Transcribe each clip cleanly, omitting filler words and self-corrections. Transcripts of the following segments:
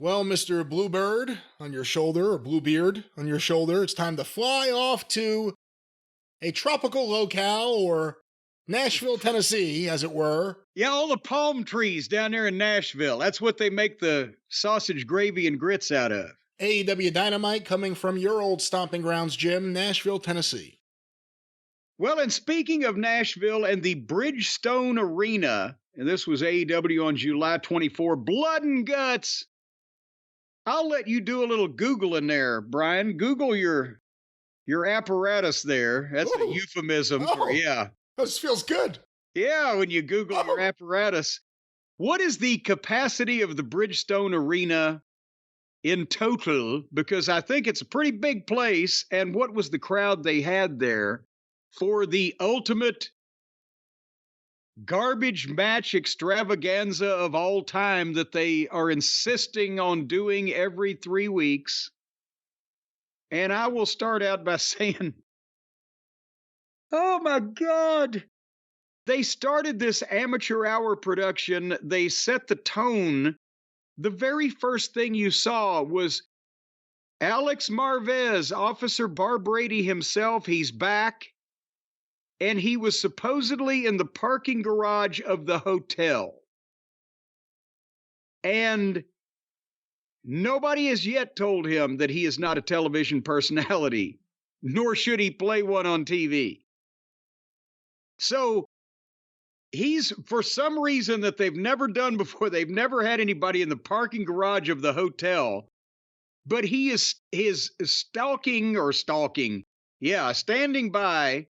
Well, Mr. Bluebird on your shoulder, or Bluebeard on your shoulder, it's time to fly off to a tropical locale, or Nashville, Tennessee, as it were. Yeah, all the palm trees down there in Nashville. That's what they make the sausage gravy and grits out of. AEW Dynamite coming from your old stomping grounds, Jim, Nashville, Tennessee. Well, and speaking of Nashville and the Bridgestone Arena, and this was AEW on July 24, blood and guts. I'll let you do a little Googling there, Brian. Google your apparatus there. That's a euphemism for, yeah. This feels good. Yeah, when you Google your apparatus. What is the capacity of the Bridgestone Arena in total? Because I think it's a pretty big place. And what was the crowd they had there for the ultimate garbage match extravaganza of all time that they are insisting on doing every 3 weeks? And I will start out by saying, oh my God. They started this amateur hour production. They set the tone. The very first thing you saw was Alex Marvez, Officer Barbrady himself. He's back. And he was supposedly in the parking garage of the hotel. And nobody has yet told him that he is not a television personality, nor should he play one on TV. So he's, for some reason that they've never done before, they've never had anybody in the parking garage of the hotel, but he is standing by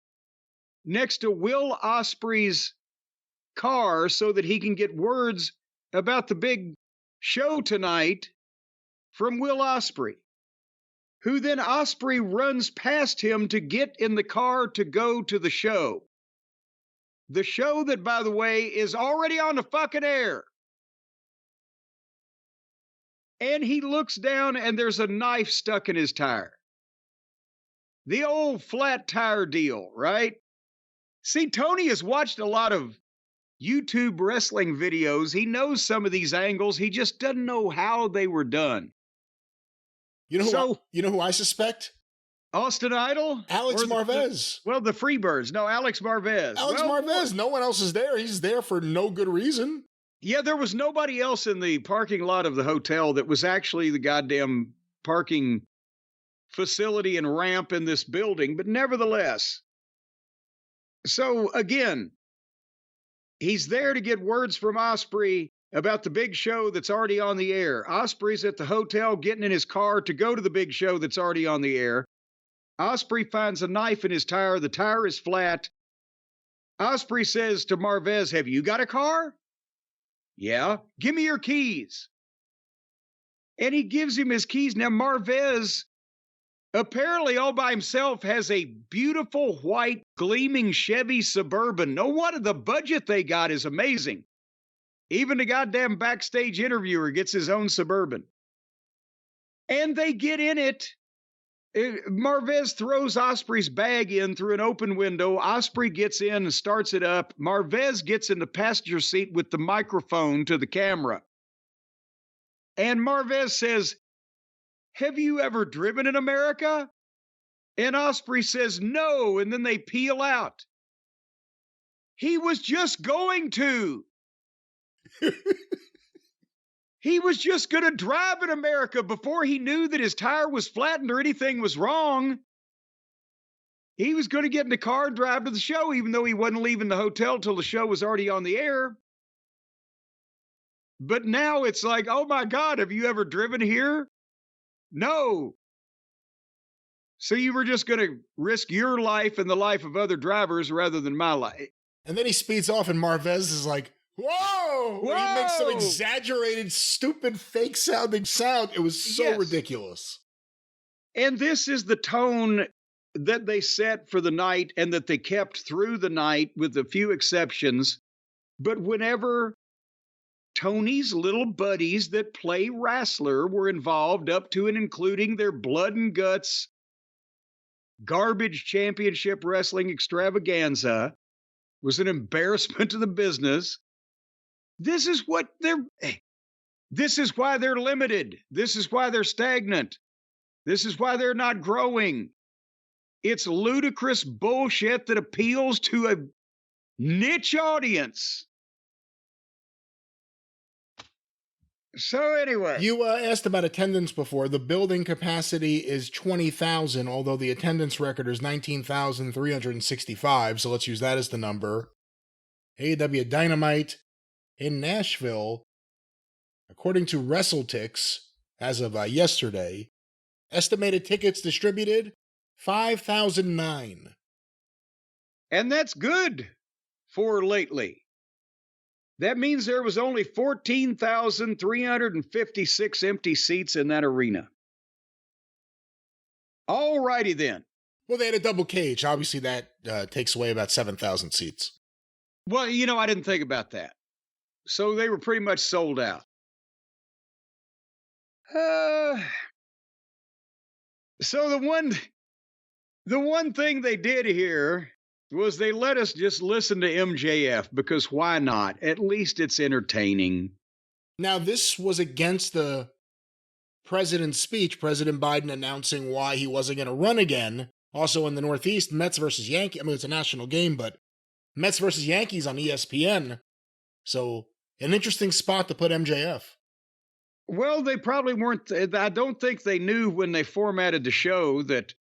next to Will Ospreay's car so that he can get words about the big show tonight from Will Ospreay, who then Ospreay runs past him to get in the car to go to the show. The show that, by the way, is already on the fucking air. And he looks down and there's a knife stuck in his tire. The old flat tire deal, right? See, Tony has watched a lot of YouTube wrestling videos. He knows some of these angles. He just doesn't know how they were done. You know who I suspect? Austin Idol? Alex Marvez. The Freebirds. No, Alex Marvez. Marvez. No one else is there. He's there for no good reason. Yeah, there was nobody else in the parking lot of the hotel that was actually the goddamn parking facility and ramp in this building, but nevertheless. So, again, he's there to get words from Ospreay about the big show that's already on the air. Ospreay's at the hotel getting in his car to go to the big show that's already on the air. Ospreay finds a knife in his tire. The tire is flat. Ospreay says to Marvez, have you got a car? Yeah. Give me your keys. And he gives him his keys. Now, Marvez, apparently all by himself, has a beautiful white gleaming Chevy Suburban. No wonder the budget they got is amazing. Even the goddamn backstage interviewer gets his own Suburban. And they get in it. Marvez throws Ospreay's bag in through an open window. Ospreay gets in and starts it up. Marvez gets in the passenger seat with the microphone to the camera. And Marvez says, have you ever driven in America? And Ospreay says, no. And then they peel out. He was just going to. He was just going to drive in America before he knew that his tire was flattened or anything was wrong. He was going to get in the car and drive to the show, even though he wasn't leaving the hotel till the show was already on the air. But now it's like, oh my God, have you ever driven here? No. So you were just going to risk your life and the life of other drivers rather than my life. And then he speeds off and Marvez is like, whoa! He makes some exaggerated, stupid, fake-sounding sound. It was so ridiculous. And this is the tone that they set for the night and that they kept through the night with a few exceptions. But whenever Tony's little buddies that play wrestler were involved, up to and including their blood and guts garbage championship wrestling extravaganza, was an embarrassment to the business. This is what This is why they're limited. This is why they're stagnant. This is why they're not growing. It's ludicrous bullshit that appeals to a niche audience. So anyway. You asked about attendance before. The building capacity is 20,000, although the attendance record is 19,365, so let's use that as the number. AEW Dynamite in Nashville, according to WrestleTix, as of yesterday, estimated tickets distributed, 5,009. And that's good for lately. That means there was only 14,356 empty seats in that arena. All righty then. Well, they had a double cage. Obviously, that takes away about 7,000 seats. Well, you know, I didn't think about that. So they were pretty much sold out. So the one thing they did here was they let us just listen to MJF, because why not? At least it's entertaining. Now, this was against the president's speech, President Biden announcing why he wasn't going to run again. Also in the Northeast, Mets versus Yankees. I mean, it's a national game, but Mets versus Yankees on ESPN. So, an interesting spot to put MJF. Well, they probably weren't. I don't think they knew when they formatted the show that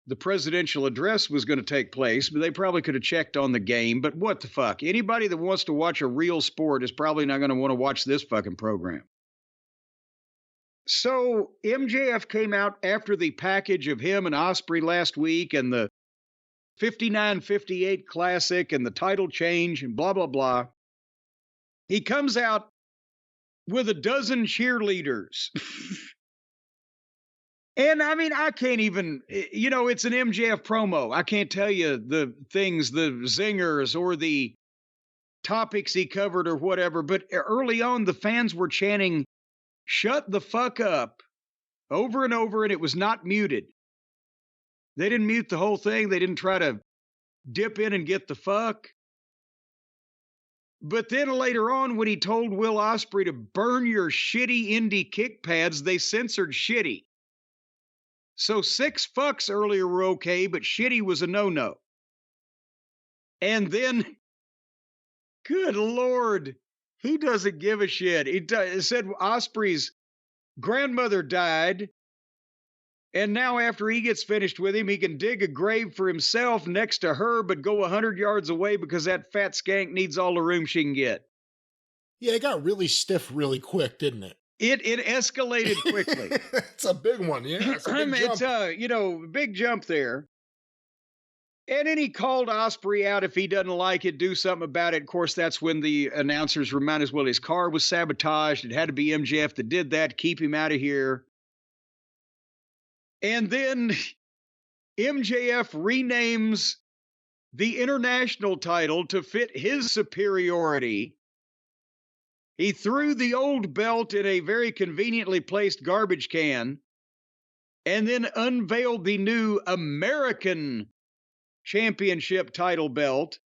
the presidential address was going to take place, but they probably could have checked on the game. But what the fuck? Anybody that wants to watch a real sport is probably not going to want to watch this fucking program. So MJF came out after the package of him and Ospreay last week and the 59-58 Classic and the title change and blah, blah, blah. He comes out with a dozen cheerleaders. And I mean, I can't even, you know, it's an MJF promo. I can't tell you the things, the zingers or the topics he covered or whatever. But early on, the fans were chanting, "Shut the fuck up," over and over, and it was not muted. They didn't mute the whole thing. They didn't try to dip in and get the fuck. But then later on, when he told Will Ospreay to burn your shitty indie kick pads, they censored shitty. So 6 fucks earlier were okay, but shitty was a no-no. And then, good Lord, he doesn't give a shit. He said Ospreay's grandmother died, and now after he gets finished with him, he can dig a grave for himself next to her, but go 100 yards away because that fat skank needs all the room she can get. Yeah, it got really stiff really quick, didn't it? It escalated quickly. It's a big one, yeah. It's a big jump. It's big jump there. And then he called Ospreay out. If he doesn't like it, do something about it. Of course, that's when the announcers reminded us, well, his car was sabotaged. It had to be MJF that did that. Keep him out of here. And then MJF renames the international title to fit his superiority. He threw the old belt in a very conveniently placed garbage can and then unveiled the new American Championship title belt.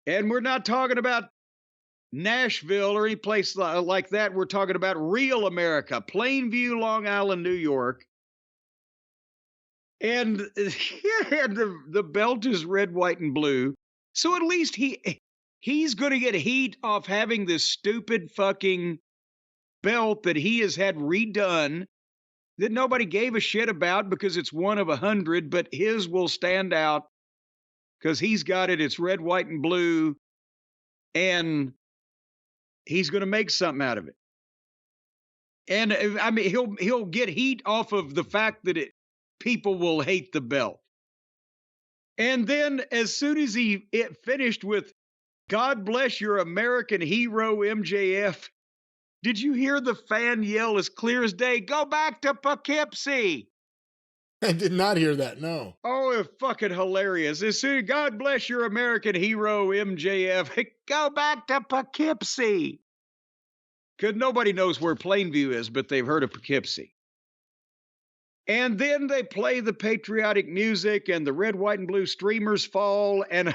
And we're not talking about Nashville or any place like that. We're talking about real America, Plainview, Long Island, New York. And the belt is red, white, and blue. So at least he's going to get heat off having this stupid fucking belt that he has had redone that nobody gave a shit about because it's one of 100, but his will stand out because he's got it. It's red, white, and blue, and he's going to make something out of it. And I mean, he'll get heat off of the fact that people will hate the belt. And then as soon as it finished with "God bless your American hero, MJF," did you hear the fan yell as clear as day, "Go back to Poughkeepsie"? I did not hear that, no. Oh, it's fucking hilarious. As soon as "God bless your American hero, MJF," go back to Poughkeepsie. Because nobody knows where Plainview is, but they've heard of Poughkeepsie. And then they play the patriotic music and the red, white, and blue streamers fall. And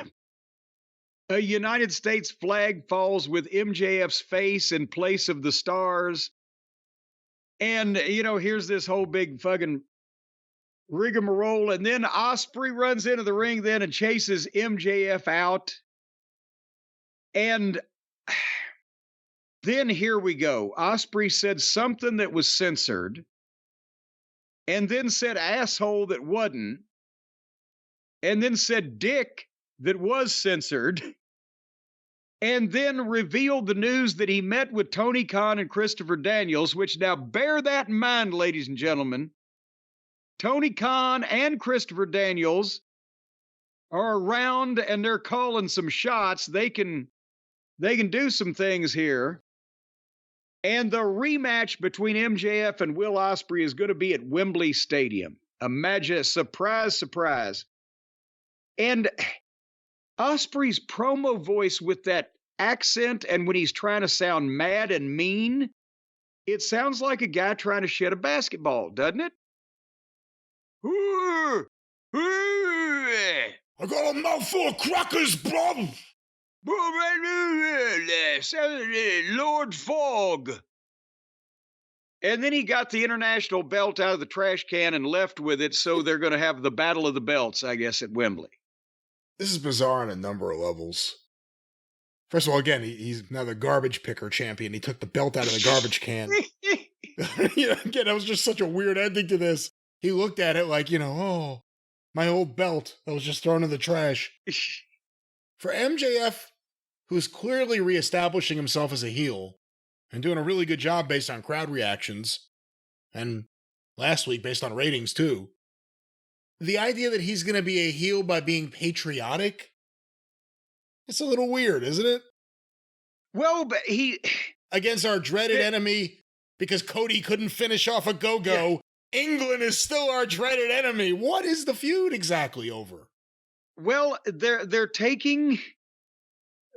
A United States flag falls with MJF's face in place of the stars. And, here's this whole big fucking rigmarole. And then Osprey runs into the ring then and chases MJF out. And then here we go. Osprey said something that was censored and then said asshole that wasn't, and then said dick that was censored, and then revealed the news that he met with Tony Khan and Christopher Daniels, which now bear that in mind, ladies and gentlemen. Tony Khan and Christopher Daniels are around and they're calling some shots. They can do some things here. And the rematch between MJF and Will Ospreay is going to be at Wembley Stadium. Imagine, surprise, surprise. And Ospreay's promo voice with that accent, and when he's trying to sound mad and mean, it sounds like a guy trying to shed a basketball, doesn't it? I got a mouthful of crackers, Bob. Lord Fogg. And then he got the international belt out of the trash can and left with it, so they're going to have the Battle of the Belts, I guess, at Wembley. This is bizarre on a number of levels. First of all, again, he's now the garbage picker champion. He took the belt out of the garbage can. Again, that was just such a weird ending to this. He looked at it like, oh, my old belt that was just thrown in the trash. For MJF, who's clearly reestablishing himself as a heel and doing a really good job based on crowd reactions, and last week based on ratings too, the idea that he's going to be a heel by being patriotic, it's a little weird, isn't it? Well, but against our dreaded enemy, because Cody couldn't finish off a go-go, yeah. England is still our dreaded enemy. What is the feud exactly over? Well, they're taking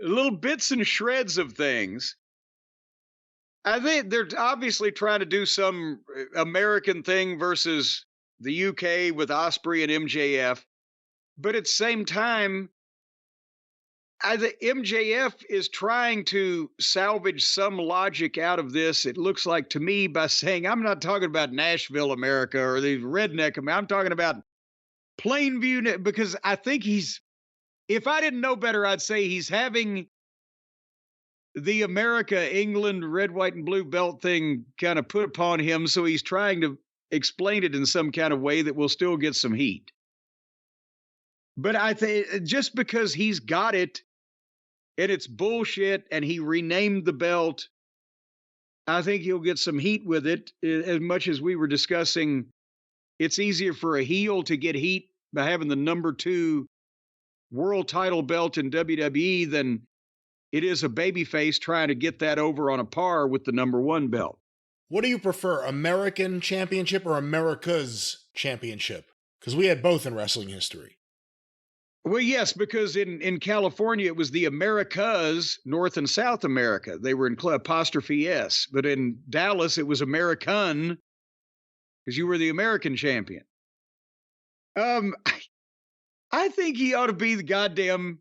little bits and shreds of things. I think they're obviously trying to do some American thing versus the UK with Ospreay and MJF. But at the same time, the MJF is trying to salvage some logic out of this, it looks like to me, by saying, I'm not talking about Nashville, America, or the redneck America. I'm talking about Plainview, because I think if I didn't know better, I'd say he's having the America, England, red, white, and blue belt thing kind of put upon him. So he's trying to explain it in some kind of way that will still get some heat. But I think just because he's got it and it's bullshit and he renamed the belt, I think he'll get some heat with it. As much as we were discussing, it's easier for a heel to get heat by having the number 2 world title belt in WWE than it is a babyface trying to get that over on a par with the number 1 belt. What do you prefer, American Championship or America's Championship? Because we had both in wrestling history. Well, yes, because in California, it was the Americas, North and South America. They were in apostrophe S. But in Dallas, it was American, because you were the American champion. I think he ought to be the goddamn...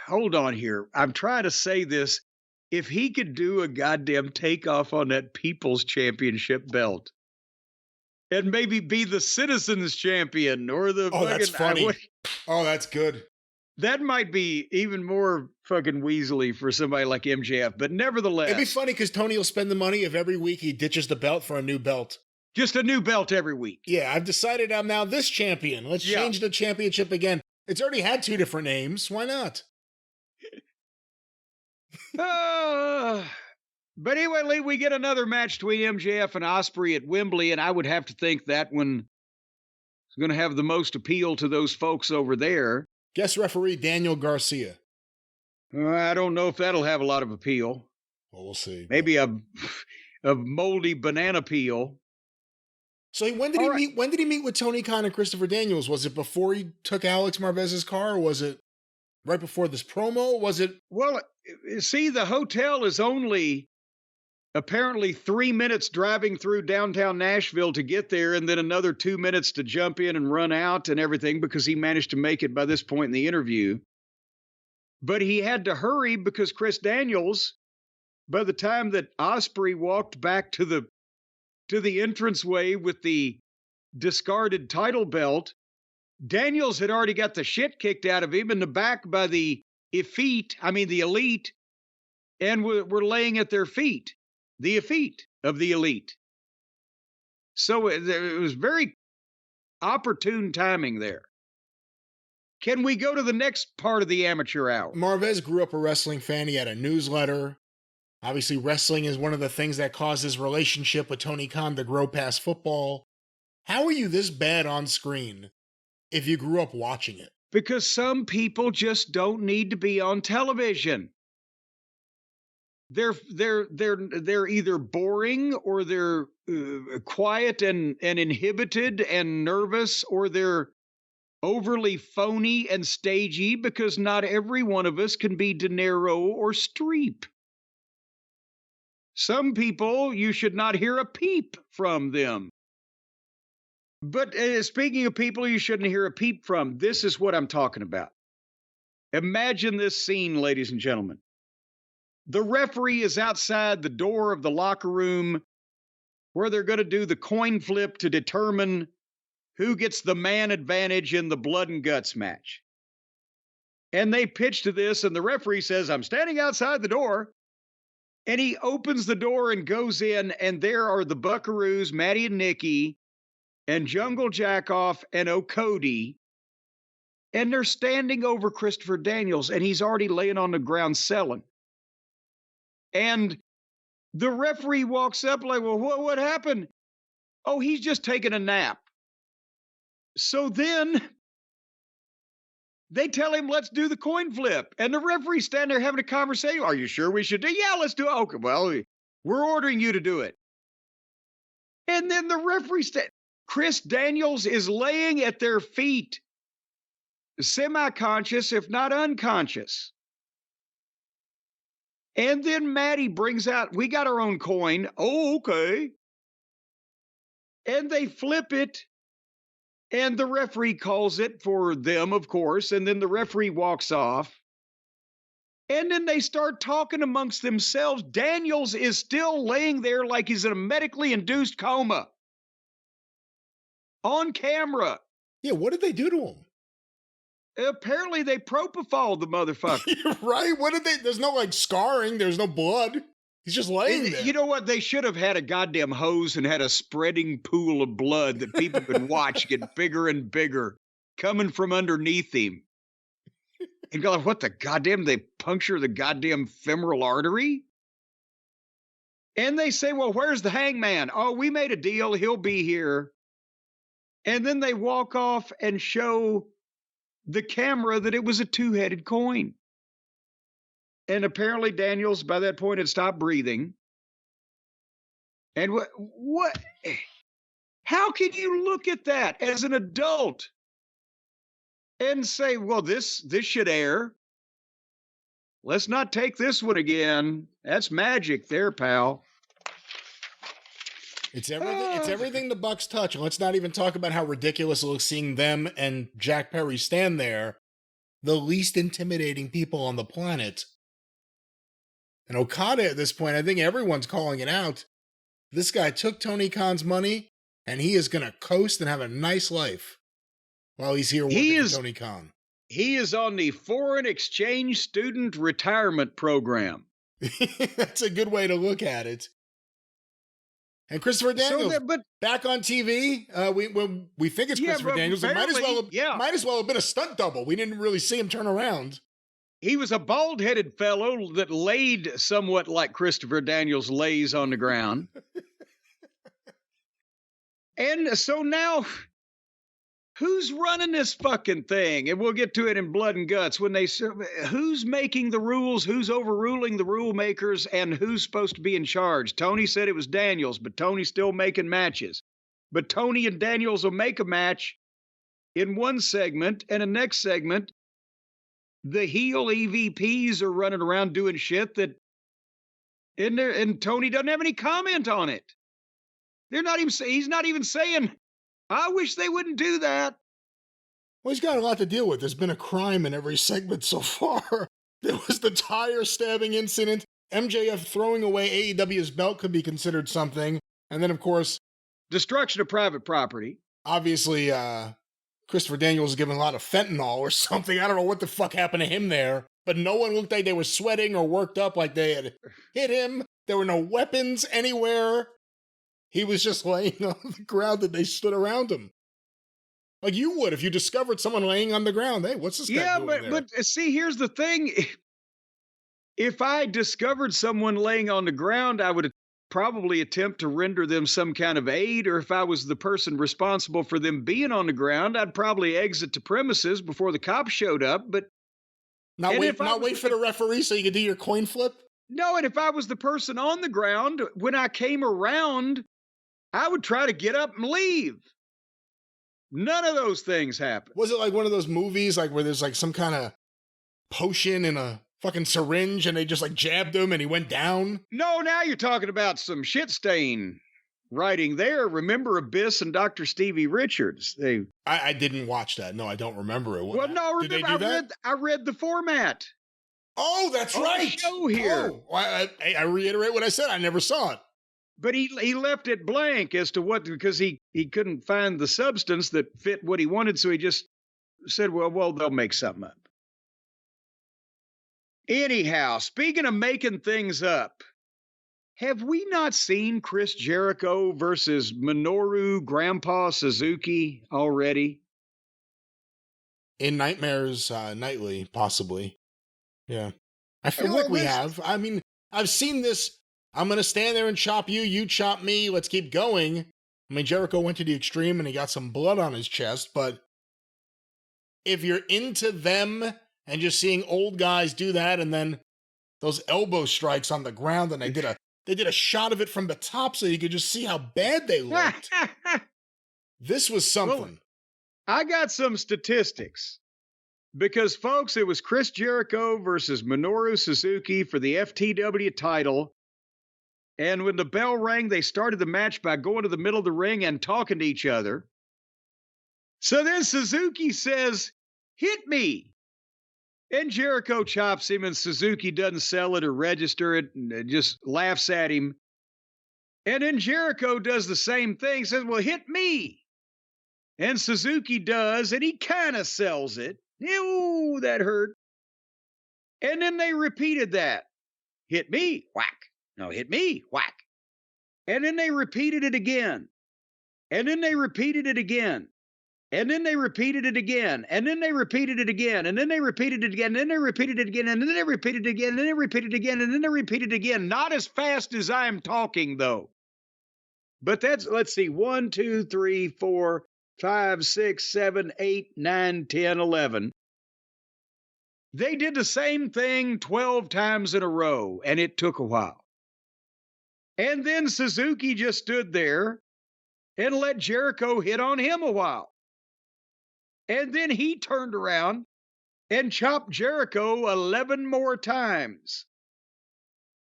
Hold on here. I'm trying to say this. If he could do a goddamn takeoff on that People's Championship belt and maybe be the Citizens Champion or the... Oh, that's funny. Oh, that's good. That might be even more fucking weaselly for somebody like MJF, but nevertheless... It'd be funny because Tony will spend the money if every week he ditches the belt for a new belt. Just a new belt every week. Yeah, I've decided I'm now this champion. Let's change the championship again. It's already had 2 different names. Why not? But anyway, Lee, we get another match between MJF and Ospreay at Wembley, and I would have to think that one is going to have the most appeal to those folks over there. Guest referee Daniel Garcia. I don't know if that'll have a lot of appeal. Well, we'll see. Maybe a moldy banana peel. So when did he meet with Tony Khan and Christopher Daniels? Was it before he took Alex Marvez's car, or was it right before this promo? Was it... Well, see, the hotel is only apparently 3 minutes driving through downtown Nashville to get there, and then another 2 minutes to jump in and run out and everything because he managed to make it by this point in the interview. But he had to hurry because Chris Daniels, by the time that Ospreay walked back to the entranceway with the discarded title belt, Daniels had already got the shit kicked out of him in the back by the elite, and were laying at their feet, the effete of the elite. So it was very opportune timing there. Can we go to the next part of the amateur hour? Marvez grew up a wrestling fan. He had a newsletter. Obviously, wrestling is one of the things that caused his relationship with Tony Khan to grow past football. How are you this bad on screen if you grew up watching it? Because some people just don't need to be on television. They're either boring, or they're quiet and inhibited and nervous, or they're overly phony and stagey, because not every one of us can be De Niro or Streep. Some people, you should not hear a peep from them. But speaking of people you shouldn't hear a peep from, this is what I'm talking about. Imagine this scene, ladies and gentlemen. The referee is outside the door of the locker room where they're going to do the coin flip to determine who gets the man advantage in the blood and guts match. And they pitch to this, and the referee says, "I'm standing outside the door." And he opens the door and goes in, and there are the Buckaroos, Matty and Nikki, and Jungle Jackoff and O'Cody. And they're standing over Christopher Daniels, and he's already laying on the ground selling. And the referee walks up like, "Well, what happened?" "Oh, he's just taking a nap." So then they tell him, "Let's do the coin flip." And the referee's standing there having a conversation. "Are you sure we should do it?" "Yeah, let's do it." "Okay, well, we're ordering you to do it." And then the referee, Chris Daniels is laying at their feet, semi-conscious, if not unconscious. And then Maddie brings out, "We got our own coin." "Oh, okay." And they flip it, and the referee calls it for them, of course, and then the referee walks off. And then they start talking amongst themselves. Daniels is still laying there like he's in a medically induced coma. On camera. Yeah, what did they do to him? Apparently they propofol the motherfucker. Right? What did they? There's no like scarring. There's no blood. He's just laying there. You know what? They should have had a goddamn hose and had a spreading pool of blood that people could watch get bigger and bigger coming from underneath him. And go, what the goddamn? They puncture the goddamn femoral artery? And they say, "Well, where's the hangman?" "Oh, we made a deal. He'll be here." And then they walk off and show the camera that it was a two-headed coin. And apparently Daniels, by that point, had stopped breathing. And what? How can you look at that as an adult and say, "Well, this should air. Let's not take this one again"? That's magic there, pal. It's everything the Bucks touch. And let's not even talk about how ridiculous it looks seeing them and Jack Perry stand there, the least intimidating people on the planet. And Okada at this point, I think everyone's calling it out. This guy took Tony Khan's money, and he is going to coast and have a nice life while he's here working for Tony Khan. He is on the foreign exchange student retirement program. That's a good way to look at it. And Christopher Daniels, back on TV. We think it's Christopher Daniels. It might as well have been a stunt double. We didn't really see him turn around. He was a bald-headed fellow that laid somewhat like Christopher Daniels lays on the ground. And so now, who's running this fucking thing? And we'll get to it in Blood and Guts. Who's making the rules? Who's overruling the rule makers? And who's supposed to be in charge? Tony said it was Daniels, but Tony's still making matches. But Tony and Daniels will make a match in one segment, and the next segment, the heel EVPs are running around doing shit that And Tony doesn't have any comment on it. He's not even saying, I wish they wouldn't do that. Well, he's got a lot to deal with. There's been a crime in every segment so far. There was the tire stabbing incident. MJF throwing away AEW's belt could be considered something. And then, of course, destruction of private property. Obviously, Christopher Daniels was given a lot of fentanyl or something. I don't know what the fuck happened to him there. But no one looked like they were sweating or worked up like they had hit him. There were no weapons anywhere. He was just laying on the ground and they stood around him. Like you would if you discovered someone laying on the ground. Hey, what's this guy doing there? Yeah, but see, here's the thing. If I discovered someone laying on the ground, I would probably attempt to render them some kind of aid, or if I was the person responsible for them being on the ground, I'd probably exit the premises before the cops showed up, but not wait for the referee so you could do your coin flip? No, and if I was the person on the ground, when I came around, I would try to get up and leave. None of those things happened. Was it like one of those movies like where there's like some kind of potion in a fucking syringe and they just like jabbed him and he went down? No, now you're talking about some shit stain writing there. Remember Abyss and Dr. Stevie Richards? I didn't watch that. No, I don't remember it. Did they do that? I read the format. Oh, that's right. The show here. Oh, I reiterate what I said. I never saw it. But he left it blank as to what, because he couldn't find the substance that fit what he wanted, so he just said, well, they'll make something up. Anyhow, speaking of making things up, have we not seen Chris Jericho versus Minoru Grandpa Suzuki already? In Nightmares Nightly, possibly. Yeah. I feel like we have. I mean, I've seen this. I'm going to stand there and chop you, you chop me, let's keep going. I mean, Jericho went to the extreme and he got some blood on his chest, but if you're into them and just seeing old guys do that and then those elbow strikes on the ground and they did a shot of it from the top so you could just see how bad they looked. This was something. Well, I got some statistics. Because, folks, it was Chris Jericho versus Minoru Suzuki for the FTW title. And when the bell rang, they started the match by going to the middle of the ring and talking to each other. So then Suzuki says, hit me. And Jericho chops him, and Suzuki doesn't sell it or register it and just laughs at him. And then Jericho does the same thing, says, well, hit me. And Suzuki does, and he kind of sells it. Ew, that hurt. And then they repeated that. Hit me, whack. No, hit me, whack. And then they repeated it again. And then they repeated it again. And then they repeated it again. And then they repeated it again. And then they repeated it again. And then they repeated it again. And then they repeated it again. And then they repeated it again. And then they repeated it again. Not as fast as I'm talking, though. But that's, let's see, 1, 2, 3, 4, 5, 6, 7, 8, 9, 10, 11. They did the same thing 12 times in a row, and it took a while. And then Suzuki just stood there and let Jericho hit on him a while. And then he turned around and chopped Jericho 11 more times.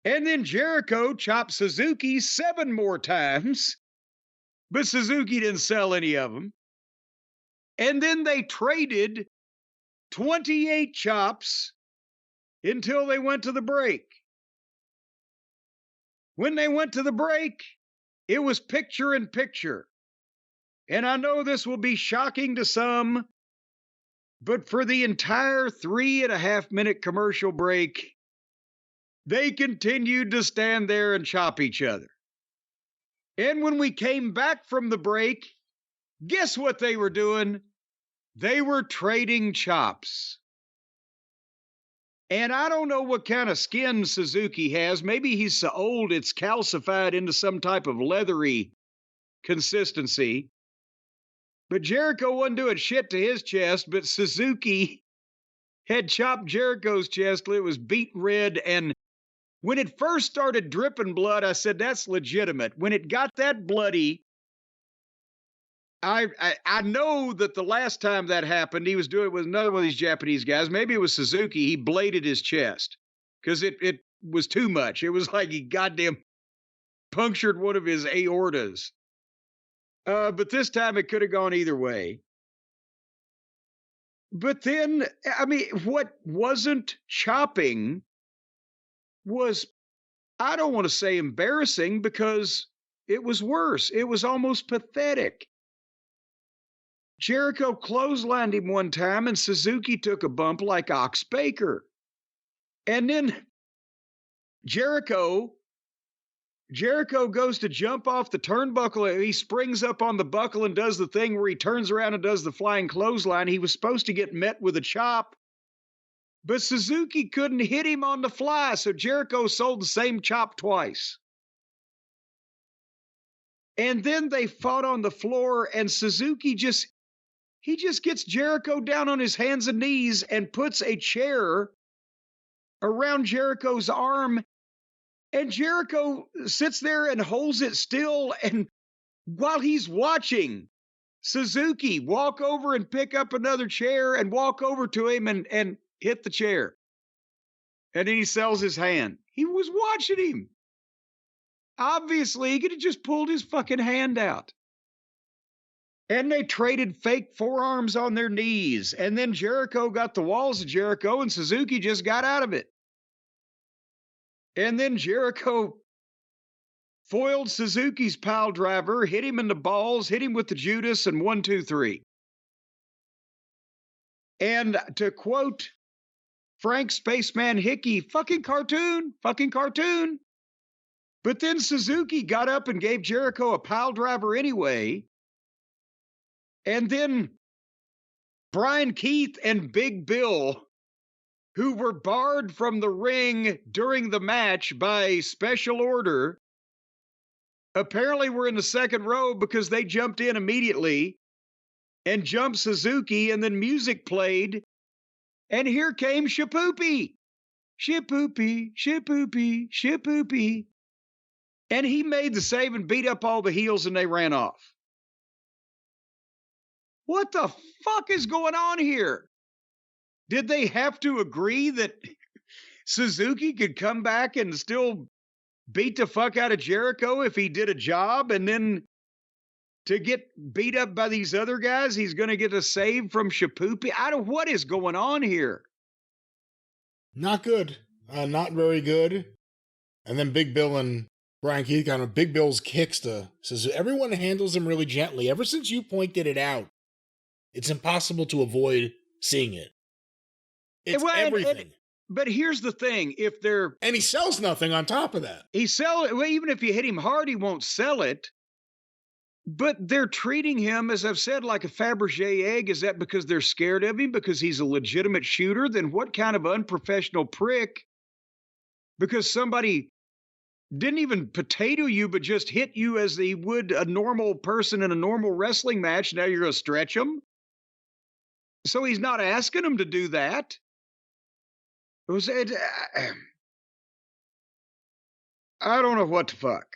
And then Jericho chopped Suzuki 7 more times, but Suzuki didn't sell any of them. And then they traded 28 chops until they went to the break. When they went to the break, it was picture in picture. And I know this will be shocking to some, but for the entire 3.5-minute commercial break, they continued to stand there and chop each other. And when we came back from the break, guess what they were doing? They were trading chops. And I don't know what kind of skin Suzuki has. Maybe he's so old it's calcified into some type of leathery consistency. But Jericho wasn't doing shit to his chest, but Suzuki had chopped Jericho's chest till it was beaten red. And when it first started dripping blood, I said, that's legitimate. When it got that bloody, I know that the last time that happened, he was doing it with another one of these Japanese guys. Maybe it was Suzuki. He bladed his chest because it was too much. It was like he goddamn punctured one of his aortas. But this time it could have gone either way. But then, I mean, what wasn't chopping was, I don't want to say embarrassing because it was worse. It was almost pathetic. Jericho clotheslined him one time and Suzuki took a bump like Ox Baker. And then Jericho goes to jump off the turnbuckle. He springs up on the buckle and does the thing where he turns around and does the flying clothesline. He was supposed to get met with a chop, but Suzuki couldn't hit him on the fly, so Jericho sold the same chop twice. And then they fought on the floor, and Suzuki just gets Jericho down on his hands and knees and puts a chair around Jericho's arm. And Jericho sits there and holds it still. And while he's watching Suzuki walk over and pick up another chair and walk over to him and hit the chair. And then he sells his hand. He was watching him. Obviously, he could have just pulled his fucking hand out. And they traded fake forearms on their knees. And then Jericho got the walls of Jericho and Suzuki just got out of it. And then Jericho foiled Suzuki's pile driver, hit him in the balls, hit him with the Judas, and 1, 2, 3. And to quote Frank Spaceman Hickey, fucking cartoon. But then Suzuki got up and gave Jericho a pile driver anyway. And then Brian Keith and Big Bill, who were barred from the ring during the match by special order, apparently were in the second row because they jumped in immediately and jumped Suzuki, and then music played, and here came Shapoopy. Shapoopy. And he made the save and beat up all the heels, and they ran off. What the fuck is going on here? Did they have to agree that Suzuki could come back and still beat the fuck out of Jericho if he did a job, and then to get beat up by these other guys, he's going to get a save from Shapoopy? What is going on here? Not good. Not very good. And then Big Bill and Brian Keith kind of Big Bill's kicks to says everyone handles him really gently. Ever since you pointed it out, it's impossible to avoid seeing it. It's everything. But here's the thing: and he sells nothing on top of that. Even if you hit him hard, he won't sell it. But they're treating him, as I've said, like a Fabergé egg. Is that because they're scared of him because he's a legitimate shooter? Then what kind of unprofessional prick? Because somebody didn't even potato you, but just hit you as they would a normal person in a normal wrestling match. Now you're going to stretch him? So he's not asking him to do that. I don't know what the fuck.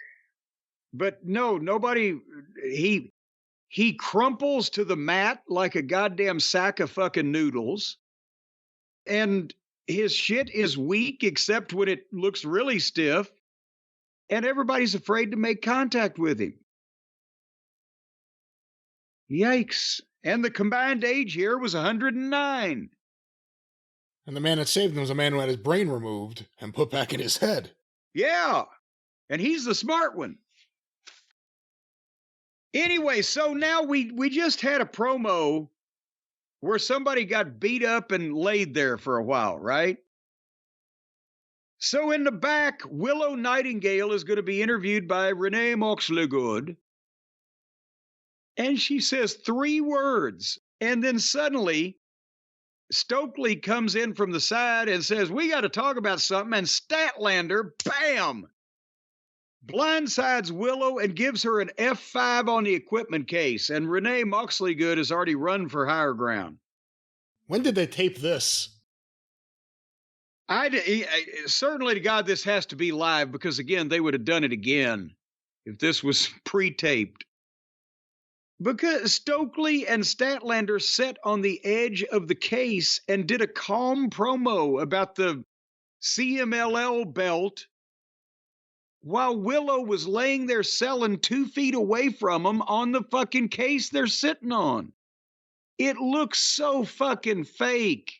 But no, nobody, he crumples to the mat like a goddamn sack of fucking noodles. And his shit is weak except when it looks really stiff. And everybody's afraid to make contact with him. Yikes. And the combined age here was 109. And the man that saved him was a man who had his brain removed and put back in his head. Yeah. And he's the smart one. Anyway, so now we just had a promo where somebody got beat up and laid there for a while, right? So in the back, Willow Nightingale is going to be interviewed by Renee Moxleygood. And she says 3 words. And then suddenly, Stokely comes in from the side and says, we got to talk about something. And Statlander, bam, blindsides Willow and gives her an F5 on the equipment case. And Renee Moxleygood has already run for higher ground. When did they tape this? Certainly to God, this has to be live because, again, they would have done it again if this was pre-taped. Because Stokely and Statlander sat on the edge of the case and did a calm promo about the CMLL belt while Willow was laying there selling 2 feet away from him on the fucking case they're sitting on. It looks so fucking fake.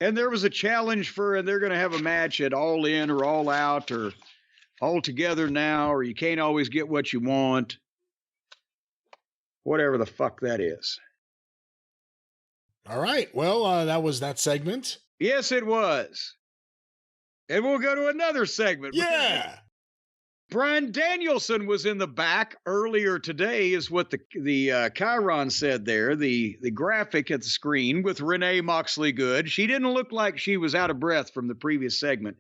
And there was a challenge and they're going to have a match at All In or All Out or All Together Now, or you can't always get what you want. Whatever the fuck that is. All right. Well, that was that segment. Yes, it was. And we'll go to another segment. Yeah. Bryan Danielson was in the back earlier today, is what the Chiron said there, the graphic at the screen with Renee Moxley Good. She didn't look like she was out of breath from the previous segment.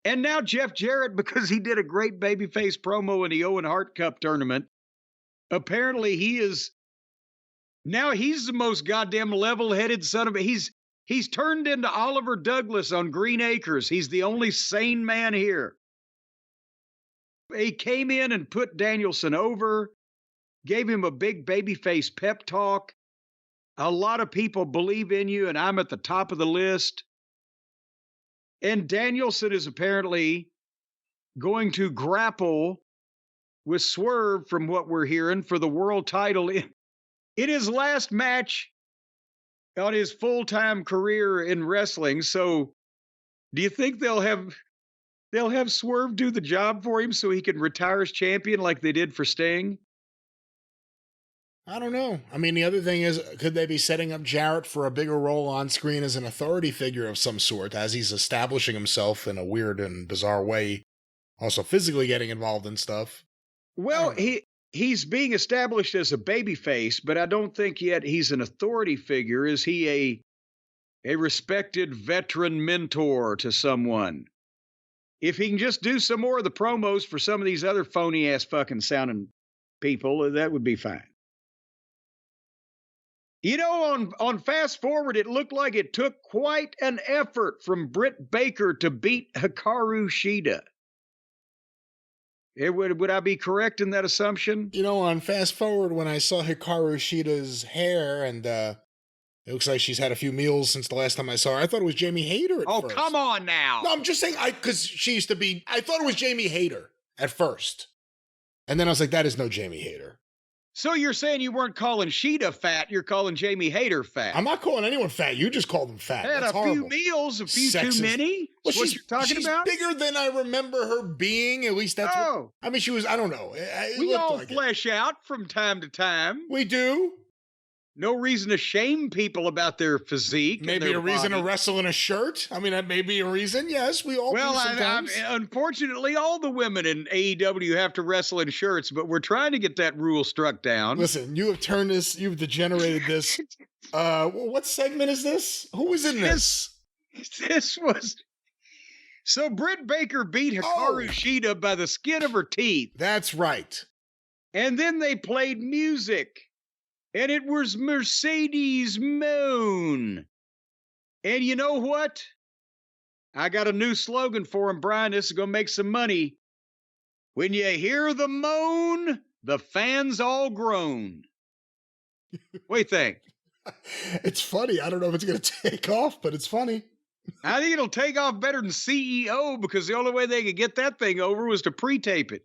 And now Jeff Jarrett, because he did a great babyface promo in the Owen Hart Cup tournament, apparently he's the most goddamn level-headed son of a... He's turned into Oliver Douglas on Green Acres. He's the only sane man here. He came in and put Danielson over, gave him a big babyface pep talk. A lot of people believe in you, and I'm at the top of the list. And Danielson is apparently going to grapple with Swerve, from what we're hearing, for the world title in his last match on his full-time career in wrestling. So do you think they'll have Swerve do the job for him so he can retire as champion like they did for Sting? I don't know. I mean, the other thing is, could they be setting up Jarrett for a bigger role on screen as an authority figure of some sort, as he's establishing himself in a weird and bizarre way, also physically getting involved in stuff? Well, he's being established as a babyface, but I don't think yet he's an authority figure. Is he a respected veteran mentor to someone? If he can just do some more of the promos for some of these other phony-ass fucking sounding people, that would be fine. You know, on Fast Forward, it looked like it took quite an effort from Britt Baker to beat Hikaru Shida. Would I be correct in that assumption? You know, on Fast Forward, when I saw Hikaru Shida's hair, and it looks like she's had a few meals since the last time I saw her, I thought it was Jamie Hayter at first. Oh, come on now. No, I'm just saying, because she used to be, I thought it was Jamie Hayter at first. And then I was like, that is no Jamie Hayter. So you're saying you weren't calling Shida fat, you're calling Jamie Hayter fat. I'm not calling anyone fat. You just called them fat. Had That's a horrible. Few meals, a few Sexist. too many? Well, What you're talking about? She's bigger than I remember her being. At least that's what, I mean, she was, I don't know. We all flesh out from time to time. We do. No reason to shame people about their physique. Maybe a reason to wrestle in a shirt. I mean, that may be a reason. Yes, we all do sometimes. Unfortunately, all the women in AEW have to wrestle in shirts, but we're trying to get that rule struck down. Listen, you have turned this, you've degenerated this. What segment is this? Who was in this? This was... So Britt Baker beat Hikaru Shida by the skin of her teeth. That's right. And then they played music. And it was Mercedes Moon. And you know what? I got a new slogan for him, Brian. This is going to make some money. When you hear the moan, the fans all groan. What do you think? It's funny. I don't know if it's going to take off, but it's funny. I think it'll take off better than CEO, because the only way they could get that thing over was to pre-tape it.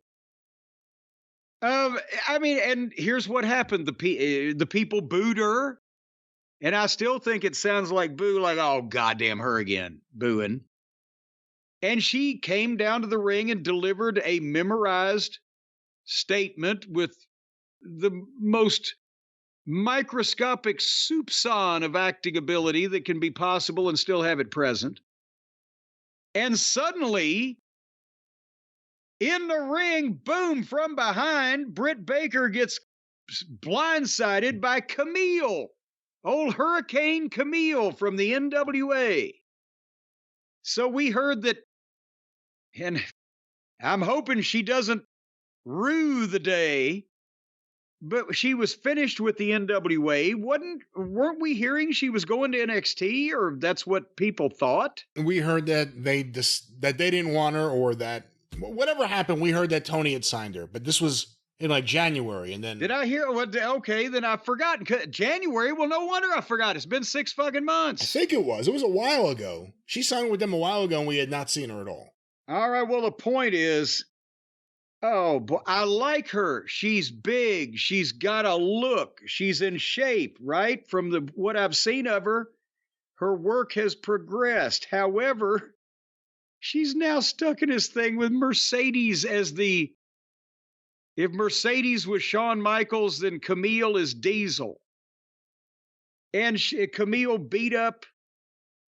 I mean, and here's what happened. The people booed her, and I still think it sounds like boo, like, oh, goddamn her again, booing. And she came down to the ring and delivered a memorized statement with the most microscopic soupçon of acting ability that can be possible and still have it present. And suddenly, in the ring, boom, from behind, Britt Baker gets blindsided by Camille, old Hurricane Camille from the NWA. So we heard that, and I'm hoping she doesn't rue the day, but she was finished with the NWA. Weren't we hearing she was going to NXT, or that's what people thought? We heard that they didn't want her, or that whatever happened, we heard that Tony had signed her, but this was in like January, and then Did I hear what? Okay, then I've forgotten. January? Well, no wonder I forgot. It's been 6 fucking I months. think it was a while ago. She signed with them a while ago, and we had not seen her at all. All right. Well, the point is, oh, boy, I like her. She's big. She's got a look. She's in shape, right? From what I've seen of her, her work has progressed. However, she's now stuck in this thing with Mercedes as the. If Mercedes was Shawn Michaels, then Camille is Diesel. And Camille beat up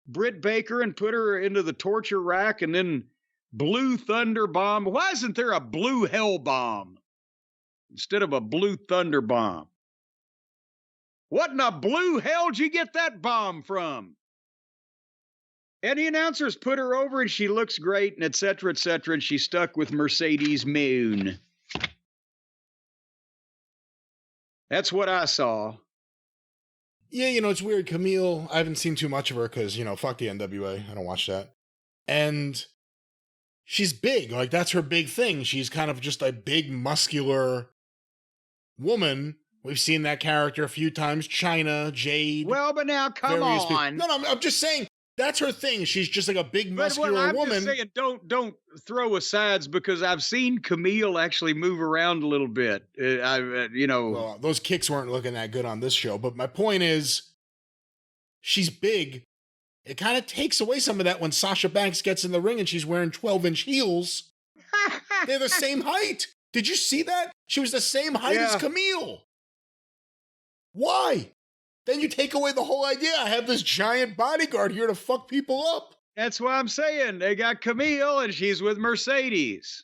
Britt Baker and put her into the torture rack, and then Blue Thunder Bomb. Why isn't there a Blue Hell Bomb instead of a Blue Thunder Bomb? What in the blue hell did you get that bomb from? And the announcers put her over, and she looks great, and et cetera, and she's stuck with Mercedes Moon. That's what I saw. Yeah, it's weird. Camille, I haven't seen too much of her because, fuck the NWA. I don't watch that. And she's big. Like, that's her big thing. She's kind of just a big, muscular woman. We've seen that character a few times. Chyna, Jade. Well, but now, come on. No, I'm just saying, that's her thing. She's just like a big, muscular I'm woman. Just saying, don't throw asides, because I've seen Camille actually move around a little bit. Well, those kicks weren't looking that good on this show. But my point is, she's big. It kind of takes away some of that when Sasha Banks gets in the ring and she's wearing 12-inch heels. They're the same height. Did you see that? She was the same height as Camille. Why? Then you take away the whole idea. I have this giant bodyguard here to fuck people up. That's why I'm saying they got Camille and she's with Mercedes.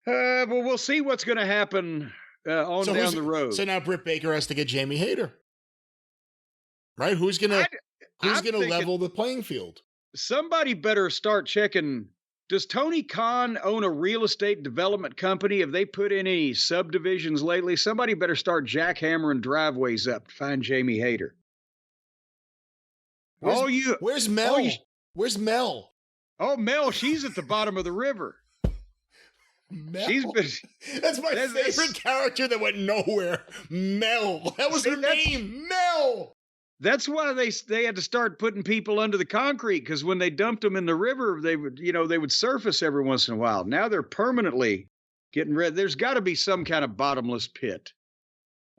But we'll see what's going to happen down the road. So now Britt Baker has to get Jamie Hayter, right? Who's gonna level the playing field? Somebody better start checking. Does Tony Khan own a real estate development company? Have they put in any subdivisions lately? Somebody better start jackhammering driveways up to find Jamie Hayter. Where's Mel? Where's Mel? Oh, Mel, she's at the bottom of the river. Mel. That's my favorite character that went nowhere. Mel. That was her name. Mel. That's why they had to start putting people under the concrete, because when they dumped them in the river, they would surface every once in a while. Now they're permanently getting rid. There's got to be some kind of bottomless pit.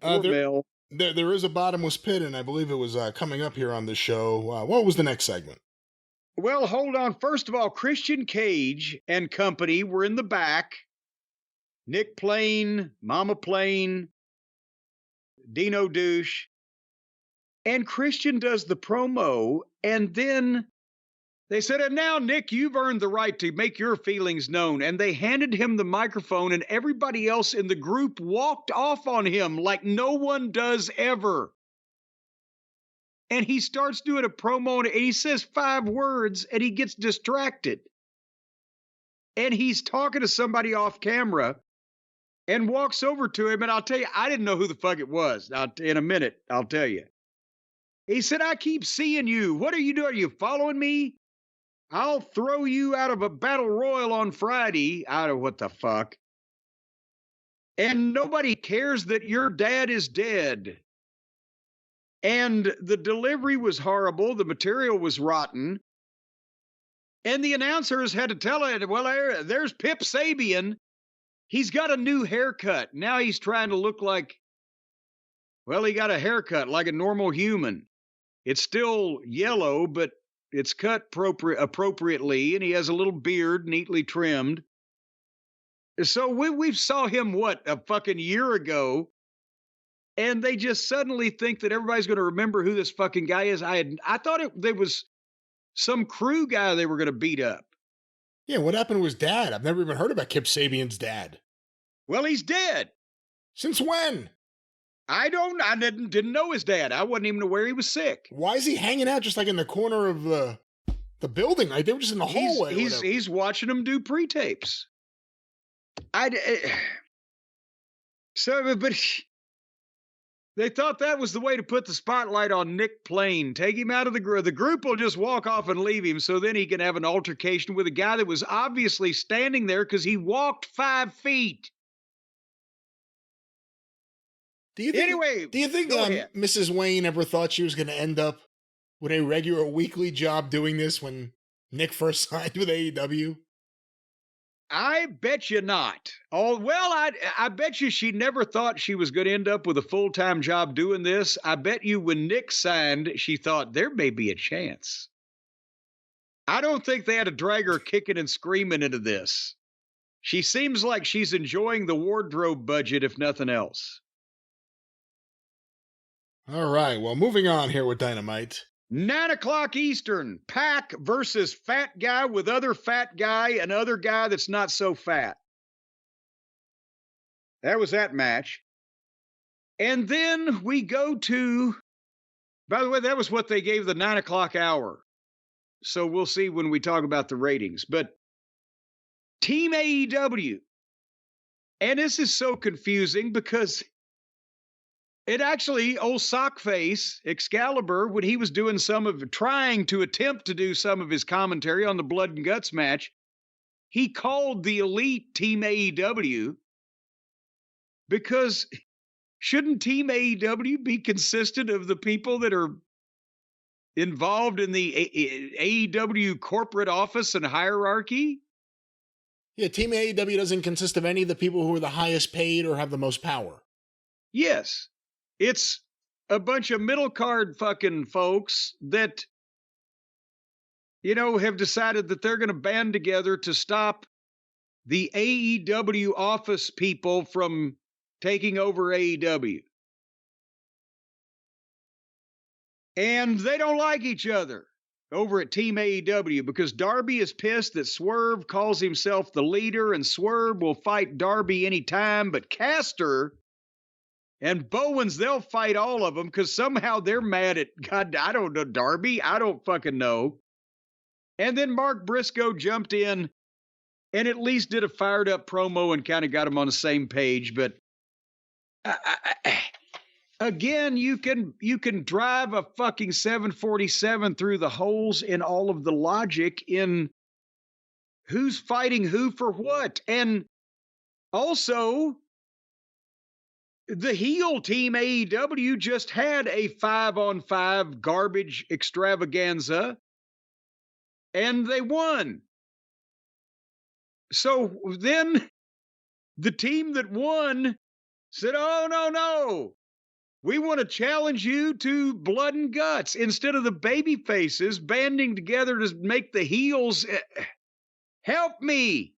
There is a bottomless pit, and I believe it was coming up here on the show. What was the next segment? Well, hold on. First of all, Christian Cage and company were in the back. Nick Plain, Mama Plain, Dino Douche. And Christian does the promo, and then they said, and now, Nick, you've earned the right to make your feelings known. And they handed him the microphone, and everybody else in the group walked off on him like no one does ever. And he starts doing a promo, and he says 5 words, and he gets distracted. And he's talking to somebody off camera and walks over to him, and I'll tell you, I didn't know who the fuck it was. In a minute, I'll tell you. He said, I keep seeing you. What are you doing? Are you following me? I'll throw you out of a battle royal on Friday. Out of what the fuck? And nobody cares that your dad is dead. And the delivery was horrible. The material was rotten. And the announcers had to tell it, well, there's Pip Sabian. He's got a new haircut. Now he's trying to look like, well, he got a haircut like a normal human. It's still yellow, but it's cut appropriately, and he has a little beard neatly trimmed. So we saw him, a fucking year ago, and they just suddenly think that everybody's going to remember who this fucking guy is. I thought there was some crew guy they were going to beat up. Yeah, what happened to his dad? I've never even heard about Kip Sabian's dad. Well, he's dead. Since when? I didn't know his dad. I wasn't even aware he was sick. Why is he hanging out just like in the corner of the building? Like they were just in the hallway. He's watching them do pre-tapes. But they thought that was the way to put the spotlight on Nick Plain. Take him out of the group. The group will just walk off and leave him, so then he can have an altercation with a guy that was obviously standing there because he walked 5 feet. Do you think? Anyway, Do you think go ahead. Mrs. Wayne ever thought she was going to end up with a regular weekly job doing this when Nick first signed with AEW? I bet you not. Oh, well, I bet you she never thought she was going to end up with a full-time job doing this. I bet you when Nick signed, she thought there may be a chance. I don't think they had to drag her kicking and screaming into this. She seems like she's enjoying the wardrobe budget, if nothing else. All right, well, moving on here with Dynamite. 9 o'clock Eastern, Pac versus fat guy with other fat guy and other guy that's not so fat. That was that match. And then we go to, by the way, that was what they gave the 9 o'clock hour. So we'll see when we talk about the ratings. But Team AEW, and this is so confusing because it actually, old Sockface, Excalibur, when he was trying to attempt to do some of his commentary on the Blood and Guts match, he called the Elite Team AEW because shouldn't Team AEW be consistent of the people that are involved in the AEW corporate office and hierarchy? Yeah, Team AEW doesn't consist of any of the people who are the highest paid or have the most power. Yes. It's a bunch of middle card fucking folks that, have decided that they're going to band together to stop the AEW office people from taking over AEW. And they don't like each other over at Team AEW because Darby is pissed that Swerve calls himself the leader and Swerve will fight Darby anytime, but Caster and Bowens, they'll fight all of them because somehow they're mad at, God, I don't know, Darby. I don't fucking know. And then Mark Briscoe jumped in and at least did a fired up promo and kind of got him on the same page. But again, you can drive a fucking 747 through the holes in all of the logic in who's fighting who for what. And also, the heel Team AEW just had a 5-on-5 garbage extravaganza, and they won. So then the team that won said, oh, no. We want to challenge you to blood and guts instead of the baby faces banding together to make the heels. Help me.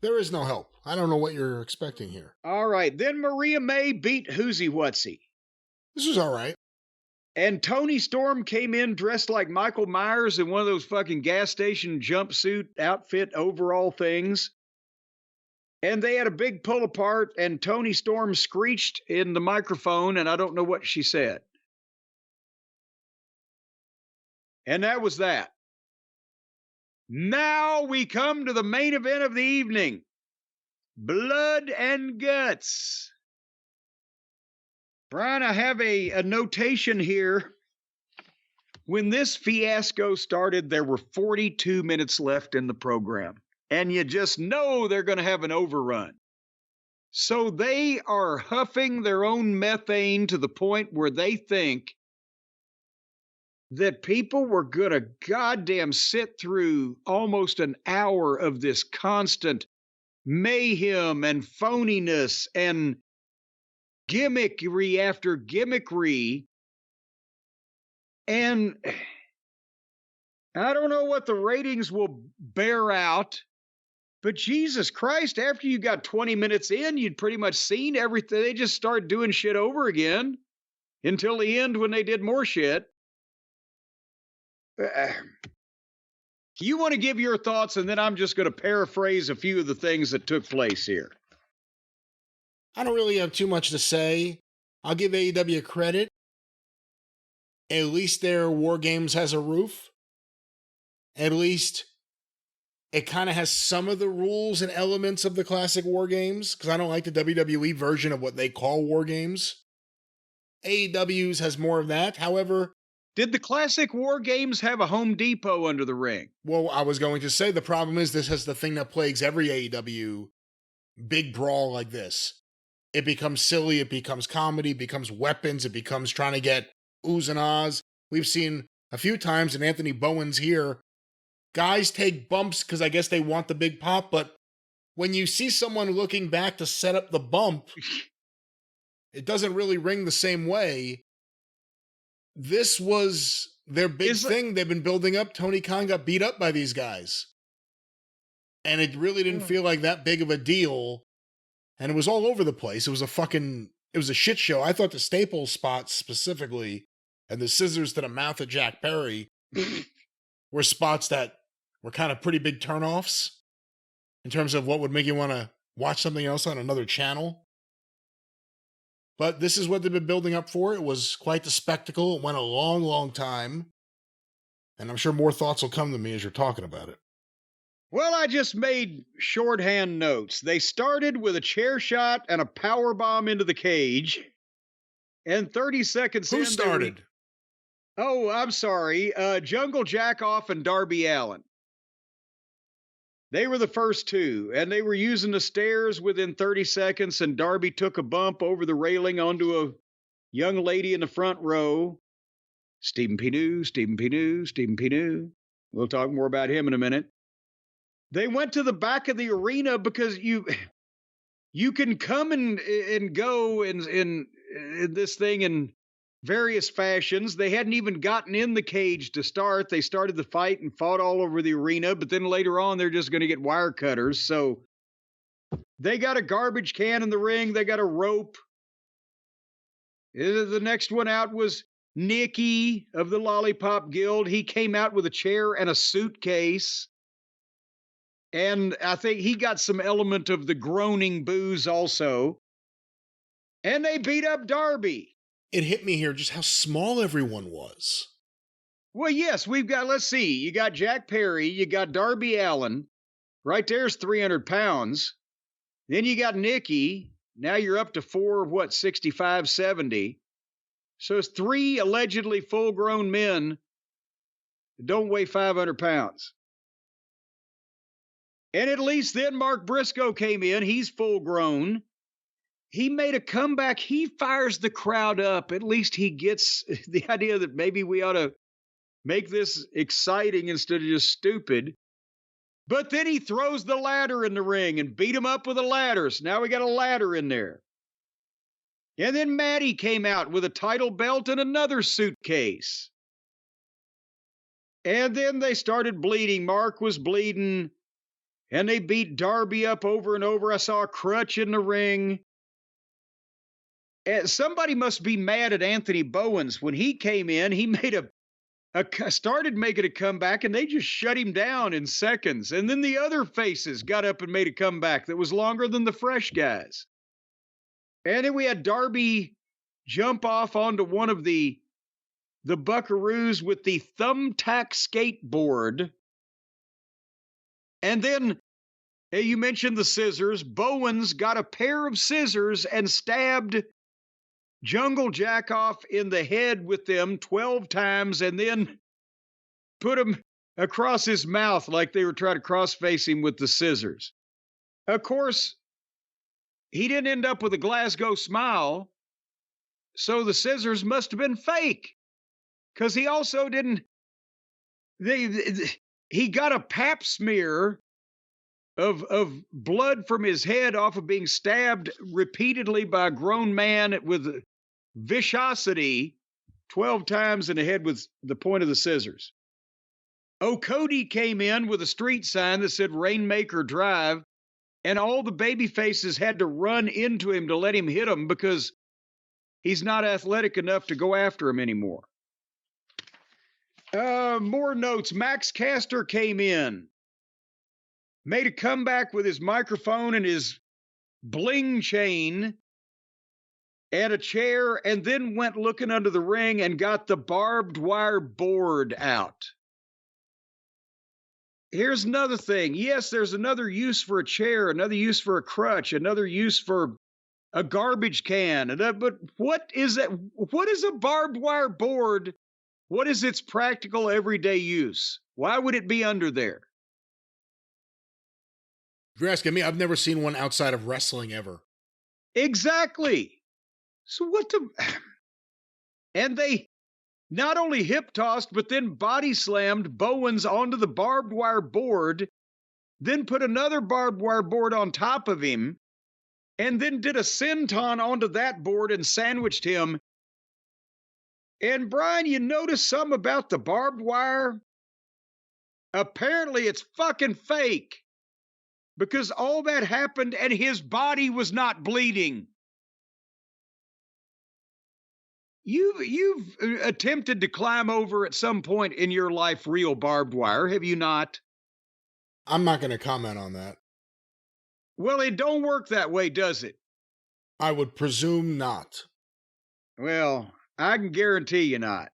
There is no help. I don't know what you're expecting here. All right. Then Maria May beat Whoosie Whatsy. This was all right. And Tony Storm came in dressed like Michael Myers in one of those fucking gas station jumpsuit outfit overall things. And they had a big pull apart, and Tony Storm screeched in the microphone, and I don't know what she said. And that was that. Now we come to the main event of the evening. Blood and Guts. Brian, I have a notation here. When this fiasco started, there were 42 minutes left in the program. And you just know they're going to have an overrun. So they are huffing their own methane to the point where they think that people were going to goddamn sit through almost an hour of this constant mayhem and phoniness and gimmickry after gimmickry. And I don't know what the ratings will bear out, but Jesus Christ, after you got 20 minutes in, you'd pretty much seen everything. They just started doing shit over again until the end when they did more shit. You want to give your thoughts, and then I'm just going to paraphrase a few of the things that took place here. I don't really have too much to say. I'll give AEW credit. At least their War Games has a roof. At least it kind of has some of the rules and elements of the classic War Games, because I don't like the WWE version of what they call War Games. AEW's has more of that. However, did the classic War Games have a Home Depot under the ring? Well, I was going to say the problem is this has the thing that plagues every AEW big brawl like this. it becomes silly, it becomes comedy, it becomes weapons, it becomes trying to get oohs and ahs. We've seen a few times in Anthony Bowen's here, guys take bumps because I guess they want the big pop, but when you see someone looking back to set up the bump, it doesn't really ring the same way. This was their big thing. They've been building up. Tony Khan got beat up by these guys. And it really didn't feel like that big of a deal. And it was all over the place. It was a shit show. I thought the staple spots specifically and the scissors to the mouth of Jack Perry were spots that were kind of pretty big turnoffs in terms of what would make you want to watch something else on another channel. But this is what they've been building up for. It was quite the spectacle. It went a long, long time. And I'm sure more thoughts will come to me as you're talking about it. Well, I just made shorthand notes. They started with a chair shot and a power bomb into the cage. And 30 seconds Who started? Oh, I'm sorry. Jungle Jackoff and Darby Allin. They were the first two, and they were using the stairs within 30 seconds, and Darby took a bump over the railing onto a young lady in the front row. Stephen Pinu. We'll talk more about him in a minute. They went to the back of the arena because you can come and go in this thing in various fashions. They hadn't even gotten in the cage to start. They started the fight and fought all over the arena, but then later on, they're just going to get wire cutters. So they got a garbage can in the ring. They got a rope. The next one out was Nikki of the Lollipop Guild. He came out with a chair and a suitcase. And I think he got some element of the groaning boos also. And they beat up Darby. It hit me here just how small everyone was. Well, yes, let's see. You got Jack Perry, you got Darby Allin. Right there's 300 pounds. Then you got Nikki. Now you're up to 65, 70. So it's 3 allegedly full-grown men that don't weigh 500 pounds. And at least then Mark Briscoe came in. He's full-grown. He made a comeback. He fires the crowd up. At least he gets the idea that maybe we ought to make this exciting instead of just stupid. But then he throws the ladder in the ring and beat him up with a ladder. So now we got a ladder in there. And then Maddie came out with a title belt and another suitcase. And then they started bleeding. Mark was bleeding. And they beat Darby up over and over. I saw a crutch in the ring. Somebody must be mad at Anthony Bowens. When he came in, he made started making a comeback, and they just shut him down in seconds. And then the other faces got up and made a comeback that was longer than the fresh guys. And then we had Darby jump off onto one of the buckaroos with the thumbtack skateboard. And then, you mentioned the scissors. Bowens got a pair of scissors and stabbed Jungle Jackoff in the head with them 12 times and then put him across his mouth like they were trying to cross-face him with the scissors. Of course, he didn't end up with a Glasgow smile, so the scissors must have been fake, because he also didn't... He got a pap smear of blood from his head off of being stabbed repeatedly by a grown man with viciosity 12 times in the head with the point of the scissors. Cody came in with a street sign that said Rainmaker Drive, and all the baby faces had to run into him to let him hit him because he's not athletic enough to go after him anymore. More notes. Max Caster came in, made a comeback with his microphone and his bling chain and a chair, and then went looking under the ring and got the barbed wire board out. Here's another thing. Yes, there's another use for a chair, another use for a crutch, another use for a garbage can. But what is that? What is a barbed wire board? What is its practical everyday use? Why would it be under there? If you're asking me, I've never seen one outside of wrestling ever. Exactly. So what the... And they not only hip tossed, but then body slammed Bowens onto the barbed wire board, then put another barbed wire board on top of him, and then did a senton onto that board and sandwiched him. And Brian, you notice something about the barbed wire? Apparently it's fucking fake, because all that happened and his body was not bleeding. You've attempted to climb over at some point in your life real barbed wire, have you not? I'm not going to comment on that. Well, it don't work that way, does it? I would presume not. Well, I can guarantee you not.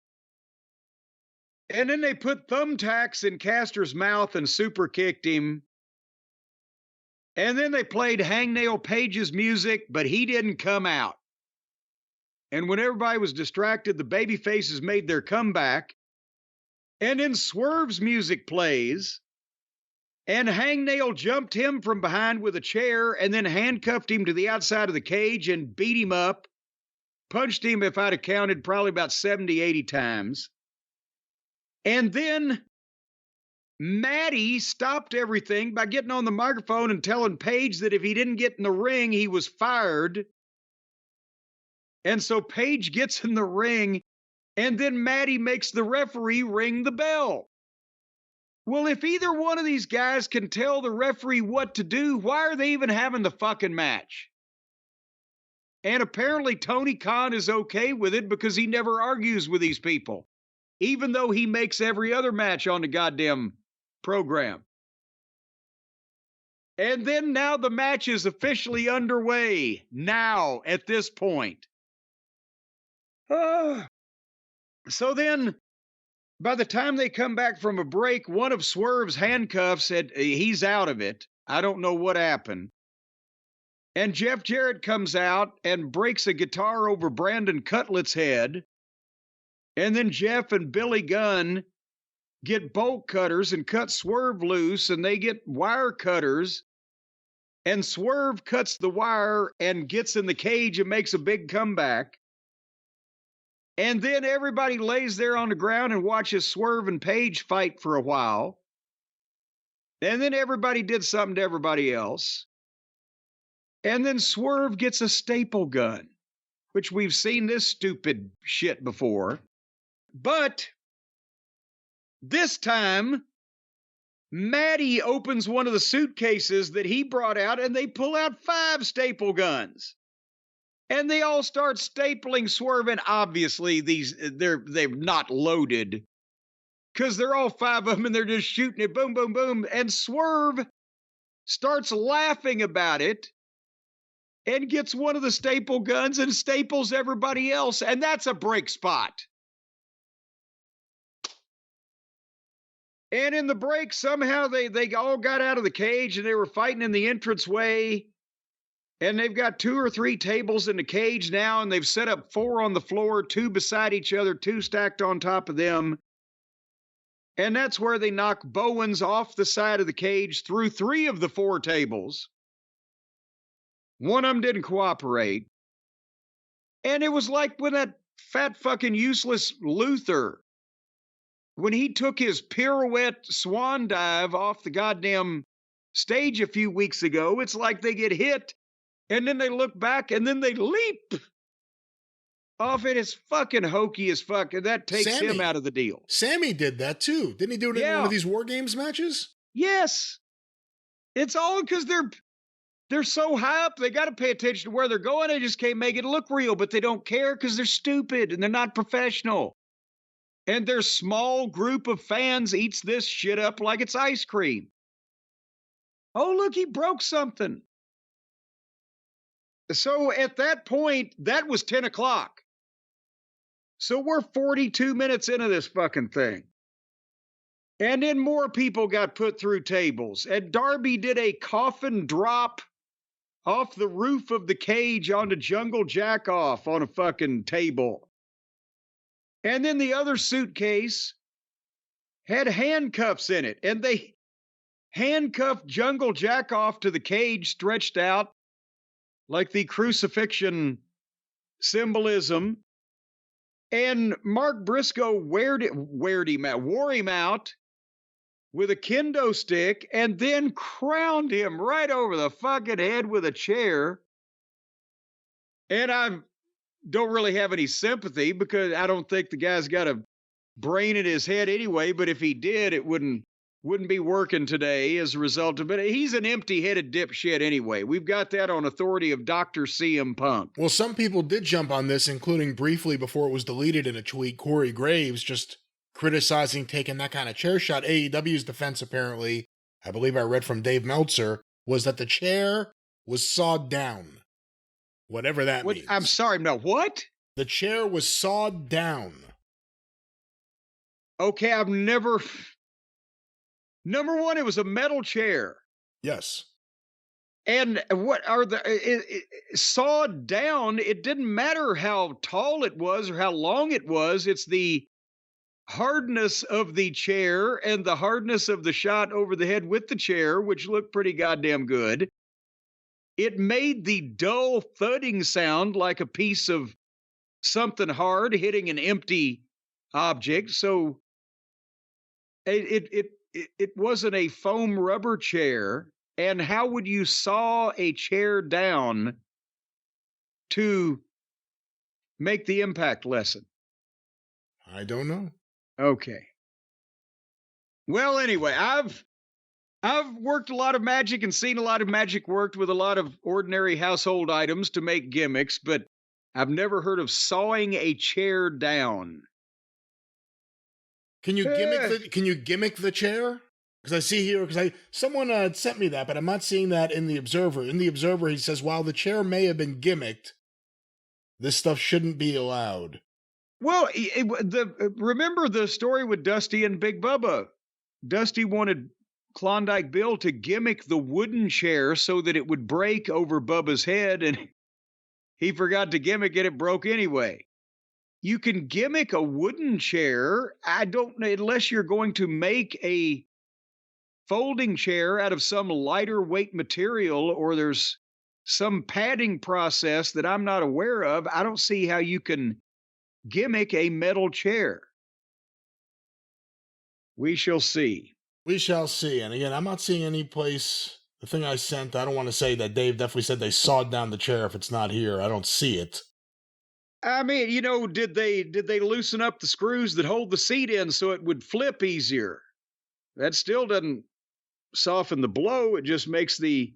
And then they put thumbtacks in Castor's mouth and super kicked him. And then they played Hangnail Page's music, but he didn't come out. And when everybody was distracted, the baby faces made their comeback. And then Swerve's music plays. And Hangnail jumped him from behind with a chair and then handcuffed him to the outside of the cage and beat him up. Punched him, if I'd have counted, probably about 70, 80 times. And then Matty stopped everything by getting on the microphone and telling Page that if he didn't get in the ring, he was fired. And so Page gets in the ring, and then Matty makes the referee ring the bell. Well, if either one of these guys can tell the referee what to do, why are they even having the fucking match? And apparently Tony Khan is okay with it because he never argues with these people, even though he makes every other match on the goddamn program. And then now the match is officially underway. Now, at this point. So then, by the time they come back from a break, one of Swerve's handcuffs said he's out of it. I don't know what happened. And Jeff Jarrett comes out and breaks a guitar over Brandon Cutlet's head. And then Jeff and Billy Gunn get bolt cutters and cut Swerve loose, and they get wire cutters. And Swerve cuts the wire and gets in the cage and makes a big comeback. And then everybody lays there on the ground and watches Swerve and Page fight for a while. And then everybody did something to everybody else. And then Swerve gets a staple gun, which we've seen this stupid shit before. But this time, Matty opens one of the suitcases that he brought out, and they pull out 5 staple guns. And they all start stapling Swerve, and obviously they're not loaded, because they're all 5 of them, and they're just shooting it, boom, boom, boom. And Swerve starts laughing about it and gets one of the staple guns and staples everybody else, and that's a break spot. And in the break, somehow they all got out of the cage, and they were fighting in the entranceway. And they've got 2 or 3 tables in the cage now, and they've set up 4 on the floor, 2 beside each other, 2 stacked on top of them. And that's where they knock Bowens off the side of the cage through 3 of the 4 tables. One of them didn't cooperate. And it was like when that fat fucking useless Luther, when he took his pirouette swan dive off the goddamn stage a few weeks ago, it's like they get hit, and then they look back, and then they leap off it. It's fucking hokey as fuck, and that takes him out of the deal. Sammy did that too. Didn't he do it in one of these War Games matches? Yes. It's all because they're so high up, they got to pay attention to where they're going. They just can't make it look real, but they don't care because they're stupid, and they're not professional. And their small group of fans eats this shit up like it's ice cream. Oh, look, he broke something. So at that point, that was 10 o'clock. So we're 42 minutes into this fucking thing. And then more people got put through tables. And Darby did a coffin drop off the roof of the cage onto Jungle Jack off on a fucking table. And then the other suitcase had handcuffs in it. And they handcuffed Jungle Jack off to the cage, stretched out. like the crucifixion symbolism. And Mark Briscoe wore him out with a kendo stick and then crowned him right over the fucking head with a chair. And I don't really have any sympathy because I don't think the guy's got a brain in his head anyway, but if he did, it wouldn't be working today as a result of it. He's an empty-headed dipshit anyway. We've got that on authority of Dr. CM Punk. Well, some people did jump on this, including briefly before it was deleted in a tweet, Corey Graves just criticizing taking that kind of chair shot. AEW's defense, apparently, I believe I read from Dave Meltzer, was that the chair was sawed down. Whatever that means. I'm sorry, no, what? The chair was sawed down. Okay, Number one, it was a metal chair. Yes. And what are sawed down? It didn't matter how tall it was or how long it was. It's the hardness of the chair and the hardness of the shot over the head with the chair, which looked pretty goddamn good. It made the dull thudding sound like a piece of something hard hitting an empty object. So it wasn't a foam rubber chair. And how would you saw a chair down to make the impact lessen? I don't know. Okay. Well, anyway, I've worked a lot of magic and seen a lot of magic worked with a lot of ordinary household items to make gimmicks, but I've never heard of sawing a chair down. Can you gimmick the chair? Because I see here, someone sent me that, but I'm not seeing that in the Observer. In the Observer, he says, while the chair may have been gimmicked, this stuff shouldn't be allowed. Well, remember the story with Dusty and Big Bubba? Dusty wanted Klondike Bill to gimmick the wooden chair so that it would break over Bubba's head, and he forgot to gimmick it. It broke anyway. You can gimmick a wooden chair. I don't know, unless you're going to make a folding chair out of some lighter weight material or there's some padding process that I'm not aware of. I don't see how you can gimmick a metal chair. We shall see. We shall see. And again, I'm not seeing any place. The thing I sent, I don't want to say that Dave definitely said they sawed down the chair if it's not here. I don't see it. I mean, did they loosen up the screws that hold the seat in so it would flip easier? That still doesn't soften the blow. It just makes the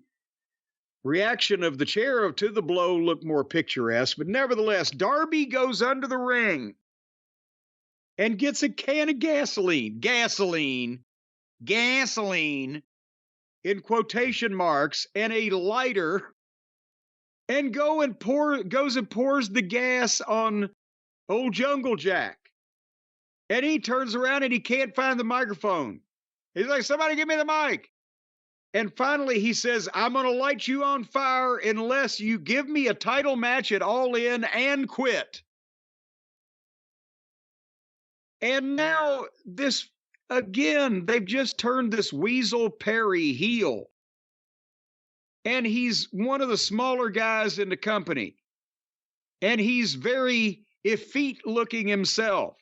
reaction of the chair to the blow look more picturesque. But nevertheless, Darby goes under the ring and gets a can of gasoline in quotation marks, and a lighter, and goes and pours the gas on old Jungle Jack. And he turns around and he can't find the microphone. He's like, somebody give me the mic. And finally he says, I'm going to light you on fire unless you give me a title match at All In and quit. And now again, they've just turned this Weasel Perry heel. And he's one of the smaller guys in the company. And he's very effete looking himself.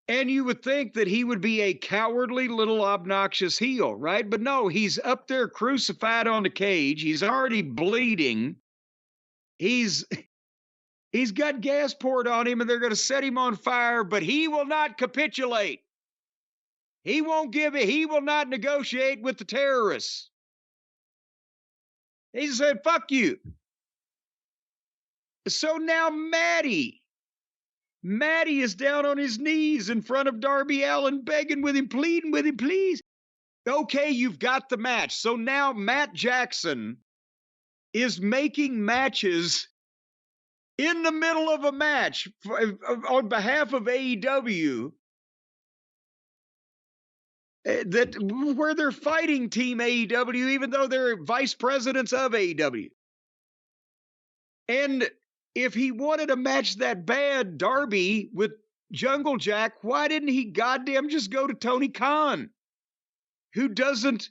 And you would think that he would be a cowardly little obnoxious heel, right? But no, he's up there crucified on the cage. He's already bleeding. He's got gas poured on him and they're going to set him on fire, but he will not capitulate. He will not negotiate with the terrorists. He said, fuck you. So now Matty is down on his knees in front of Darby Allin, begging with him, pleading with him, please. Okay, you've got the match. So now Matt Jackson is making matches in the middle of a match on behalf of AEW where they're fighting Team AEW, even though they're vice presidents of AEW. And if he wanted a match that bad, Darby, with Jungle Jack, why didn't he goddamn just go to Tony Khan, who doesn't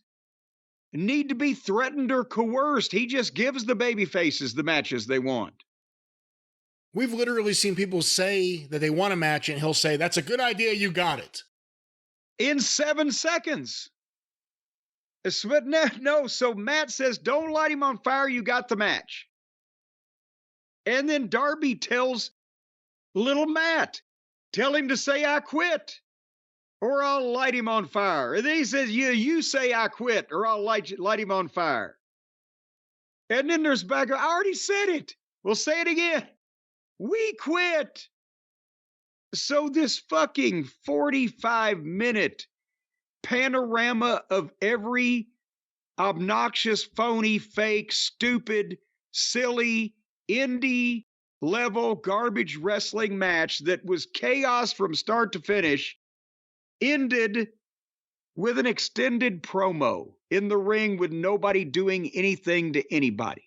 need to be threatened or coerced. He just gives the baby faces the matches they want. We've literally seen people say that they want a match, and he'll say, "That's a good idea, you got it." In 7 seconds. No, so Matt says, don't light him on fire, you got the match. And then Darby tells little Matt, tell him to say, I quit, or I'll light him on fire. And then he says, you say I quit, or I'll light him on fire. And then there's back, I already said it. We'll say it again. We quit. So this fucking 45-minute panorama of every obnoxious, phony, fake, stupid, silly, indie level garbage wrestling match that was chaos from start to finish ended with an extended promo in the ring with nobody doing anything to anybody.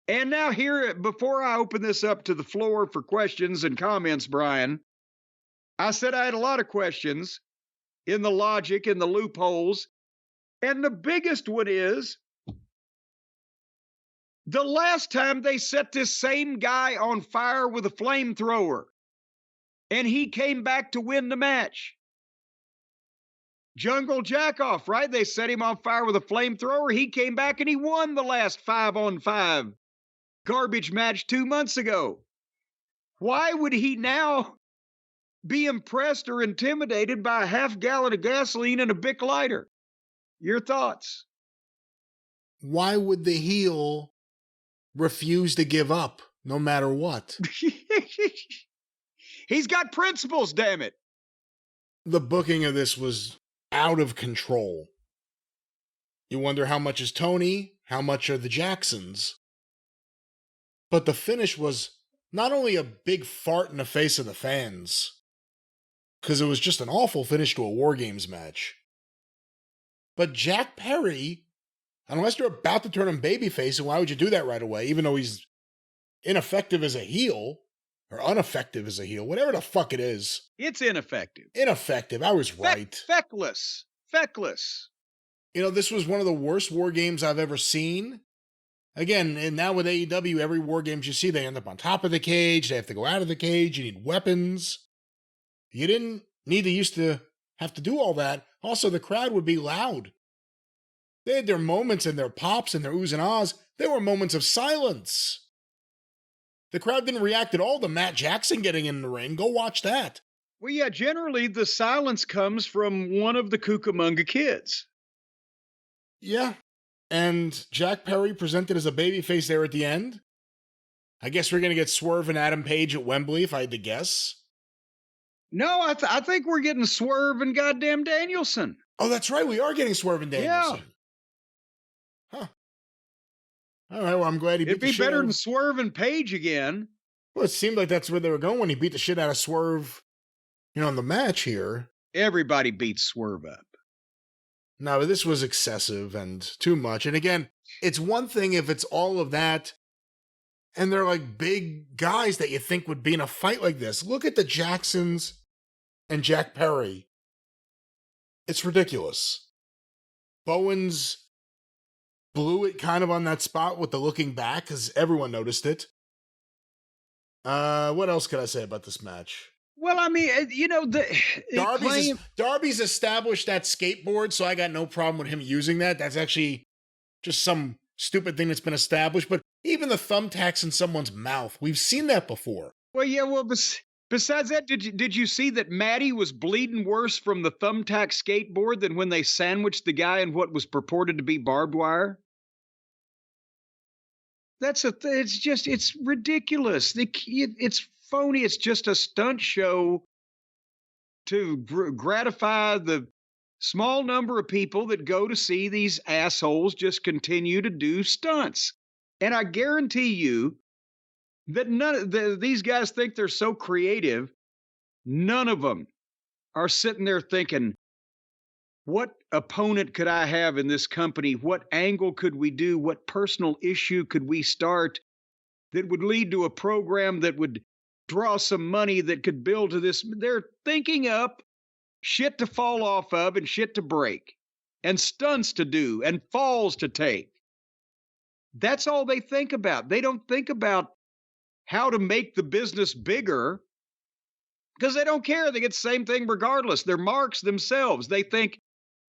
And now here, before I open this up to the floor for questions and comments, Brian, I said I had a lot of questions in the logic and the loopholes. And the biggest one is, the last time they set this same guy on fire with a flamethrower, and he came back to win the match. Jungle Jackoff, right? They set him on fire with a flamethrower. He came back and he won the last 5-on-5 garbage match 2 months ago. Why would he now be impressed or intimidated by a half-gallon of gasoline and a Bic lighter? Your thoughts? Why would the heel refuse to give up no matter what? He's got principles, damn it. The booking of this was out of control. You wonder how much is Tony, how much are the Jacksons? But the finish was not only a big fart in the face of the fans, because it was just an awful finish to a War Games match, but Jack Perry, unless you're about to turn him babyface, and why would you do that right away, even though he's ineffective as a heel, or ineffective as a heel, whatever the fuck it is. It's ineffective. Ineffective, I was right. Feckless. You know, this was one of the worst War Games I've ever seen. Again, and now with AEW, every War Games you see, they end up on top of the cage, they have to go out of the cage, you need weapons. You didn't need to used to have to do all that. Also, the crowd would be loud. They had their moments and their pops and their oohs and ahs. There were moments of silence. The crowd didn't react at all to Matt Jackson getting in the ring. Go watch that. Well, yeah, generally the silence comes from one of the Cucamonga kids. Yeah. And Jack Perry presented as a babyface there at the end. I guess we're going to get Swerve and Adam Page at Wembley, if I had to guess. No, I think we're getting Swerve and goddamn Danielson. Oh, that's right. We are getting Swerve and Danielson. Yeah. Huh. All right, well, I'm glad he beat the shit. It'd be better than Swerve and Page again. Well, it seemed like that's where they were going when he beat the shit out of Swerve, in the match here. Everybody beats Swerve up. No, this was excessive and too much. And again, it's one thing if it's all of that, and they're like big guys that you think would be in a fight like this. Look at the Jacksons and Jack Perry. It's ridiculous. Bowens blew it kind of on that spot with the looking back, because everyone noticed it. What else could I say about this match? Well, I mean, Darby's established that skateboard, so I got no problem with him using that. That's actually just some stupid thing that's been established. But even the thumbtacks in someone's mouth, we've seen that before. Well, yeah, besides that, did you see that Maddie was bleeding worse from the thumbtack skateboard than when they sandwiched the guy in what was purported to be barbed wire? It's ridiculous. It's phony. It's just a stunt show to gratify the small number of people that go to see these assholes just continue to do stunts. And I guarantee you that these guys think they're so creative. None of them are sitting there thinking, what opponent could I have in this company? What angle could we do? What personal issue could we start that would lead to a program that would draw some money that could build to this? They're thinking up shit to fall off of and shit to break. and stunts to do and falls to take. That's all they think about. They don't think about how to make the business bigger because they don't care. They get the same thing regardless. They're marks themselves. They think,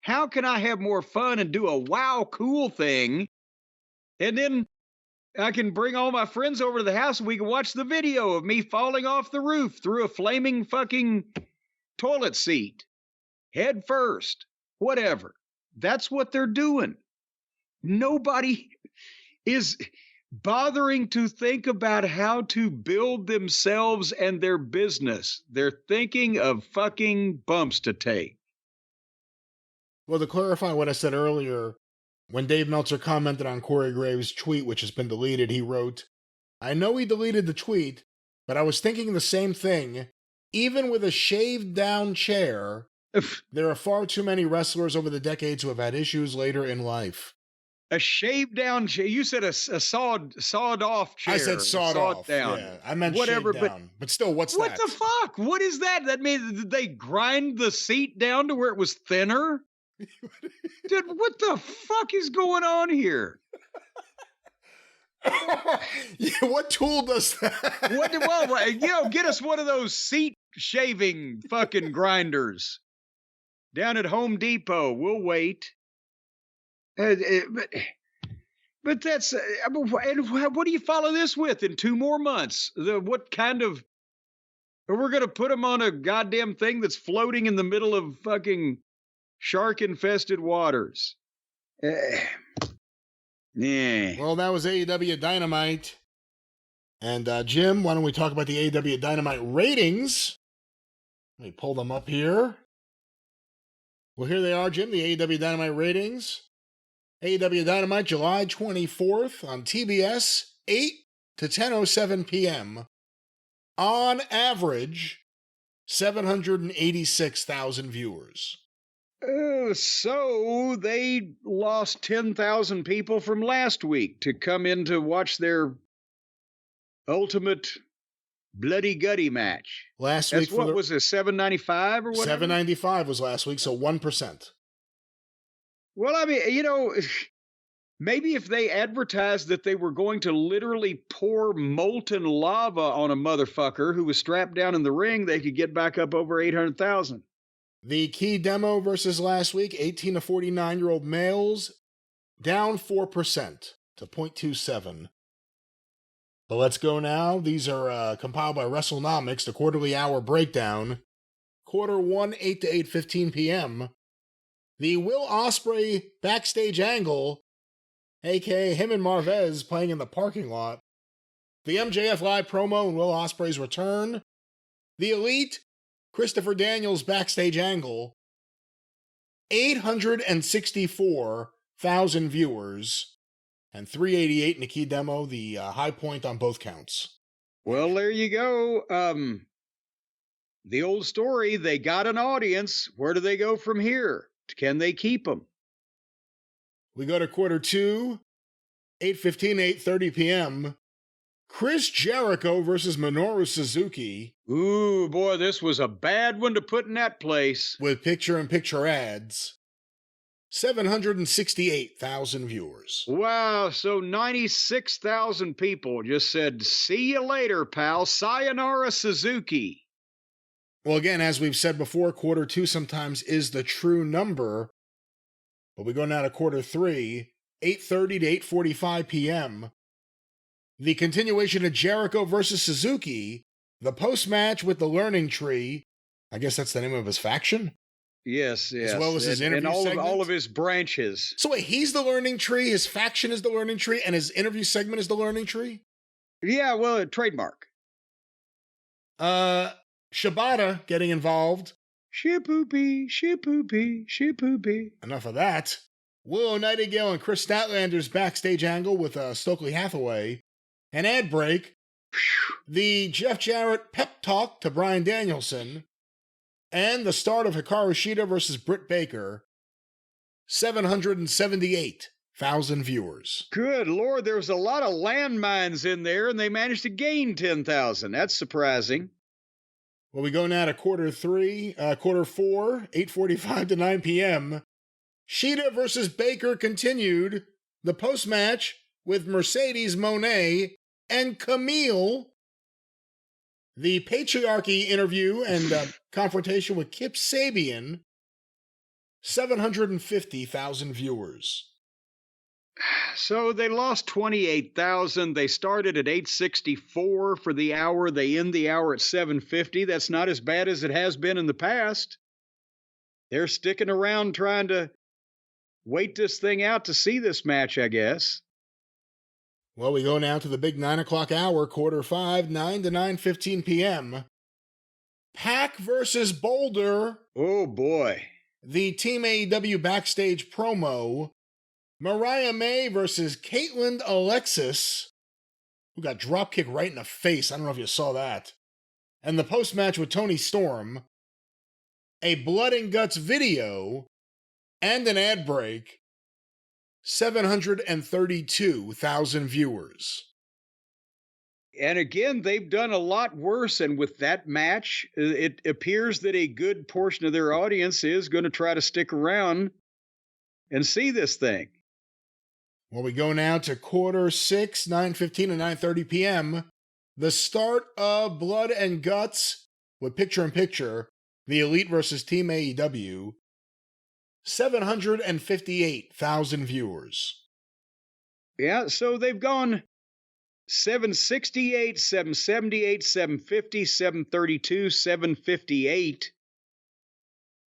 how can I have more fun and do a wow, cool thing? And then I can bring all my friends over to the house and we can watch the video of me falling off the roof through a flaming fucking toilet seat, head first, whatever. That's what they're doing. Nobody is bothering to think about how to build themselves and their business. They're thinking of fucking bumps to take. Well, to clarify what I said earlier, when Dave Meltzer commented on Corey Graves' tweet, which has been deleted, he wrote, "I know he deleted the tweet, but I was thinking the same thing. Even with a shaved-down chair, there are far too many wrestlers over the decades who have had issues later in life." A shaved down chair. You said a sawed off chair. I said sawed off. Down. Yeah, I meant whatever. Shaved down. But still, what's that? What the fuck? What is that? That means they grind the seat down to where it was thinner? Dude, what the fuck is going on here? Yeah, what tool does that? Well, get us one of those seat shaving fucking grinders down at Home Depot. We'll wait. But that's and what do you follow this with in 2 more months? What kind of? We're gonna put them on a goddamn thing that's floating in the middle of fucking shark-infested waters. Yeah. Well, that was AEW Dynamite. And Jim, why don't we talk about the AEW Dynamite ratings? Let me pull them up here. Well, here they are, Jim, the AEW Dynamite ratings. AEW Dynamite, July 24th on TBS, 8 to 10:07 p.m. On average, 786,000 viewers. So they lost 10,000 people from last week to come in to watch their ultimate bloody gutty match. Last That's week, what was it, 795 or whatever? 795 was last week, so 1%. Well, I mean, maybe if they advertised that they were going to literally pour molten lava on a motherfucker who was strapped down in the ring, they could get back up over 800,000. The key demo versus last week, 18 to 49-year-old males, down 4% to 0.27. But let's go now. These are compiled by WrestleNomics, the quarterly hour breakdown. Quarter 1, 8 to 8:15 p.m. The Will Ospreay backstage angle, a.k.a. him and Marvez playing in the parking lot. The MJF live promo and Will Ospreay's return. The Elite, Christopher Daniels backstage angle. 864,000 viewers. And 388 in the key demo, the high point on both counts. Well, there you go. The old story, they got an audience. Where do they go from here? Can they keep them? We go to quarter 2, 8:15, 8:30 p.m. Chris Jericho versus Minoru Suzuki. Ooh, boy, this was a bad one to put in that place. With picture-in-picture ads. 768,000 viewers. Wow, so 96,000 people just said, "See you later, pal. Sayonara, Suzuki." Well, again, as we've said before, quarter 2 sometimes is the true number. But we go now to quarter 3, 8:30 to 8:45 p.m. The continuation of Jericho versus Suzuki, the post-match with the Learning Tree. I guess that's the name of his faction? Yes. As well as his interview and all of his branches. So wait, he's the Learning Tree, his faction is the Learning Tree, and his interview segment is the Learning Tree? Yeah, well, a trademark. Shibata getting involved. Shipoopy. Enough of that. Willow Nightingale and Chris Statlander's backstage angle with Stokely Hathaway. An ad break. The Jeff Jarrett pep talk to Bryan Danielson. And the start of Hikaru Shida versus Britt Baker. 778,000 viewers. Good Lord, there was a lot of landmines in there, and they managed to gain 10,000. That's surprising. Well, we go now to quarter 4, 8:45 to 9 p.m. Sheeta versus Baker continued. The post-match with Mercedes Moné and Camille. The patriarchy interview and confrontation with Kip Sabian. 750,000 viewers. So they lost 28,000. They started at 864 for the hour. They end the hour at 750. That's not as bad as it has been in the past. They're sticking around trying to wait this thing out to see this match, I guess. Well, we go now to the big 9 o'clock hour, quarter 5, 9 to 9:15 p.m. Pac versus Boulder. Oh, boy. The Team AEW backstage promo. Mariah May versus Caitlin Alexis, who got dropkicked right in the face. I don't know if you saw that. And the post-match with Toni Storm. A blood and guts video and an ad break. 732,000 viewers. And again, they've done a lot worse. And with that match, it appears that a good portion of their audience is going to try to stick around and see this thing. Well, we go now to quarter 6, 9:15 and 9:30 p.m. The start of Blood and Guts with picture-in-picture. The Elite versus Team AEW. 758,000 viewers. Yeah, so they've gone 768, 778, 750, 732, 758.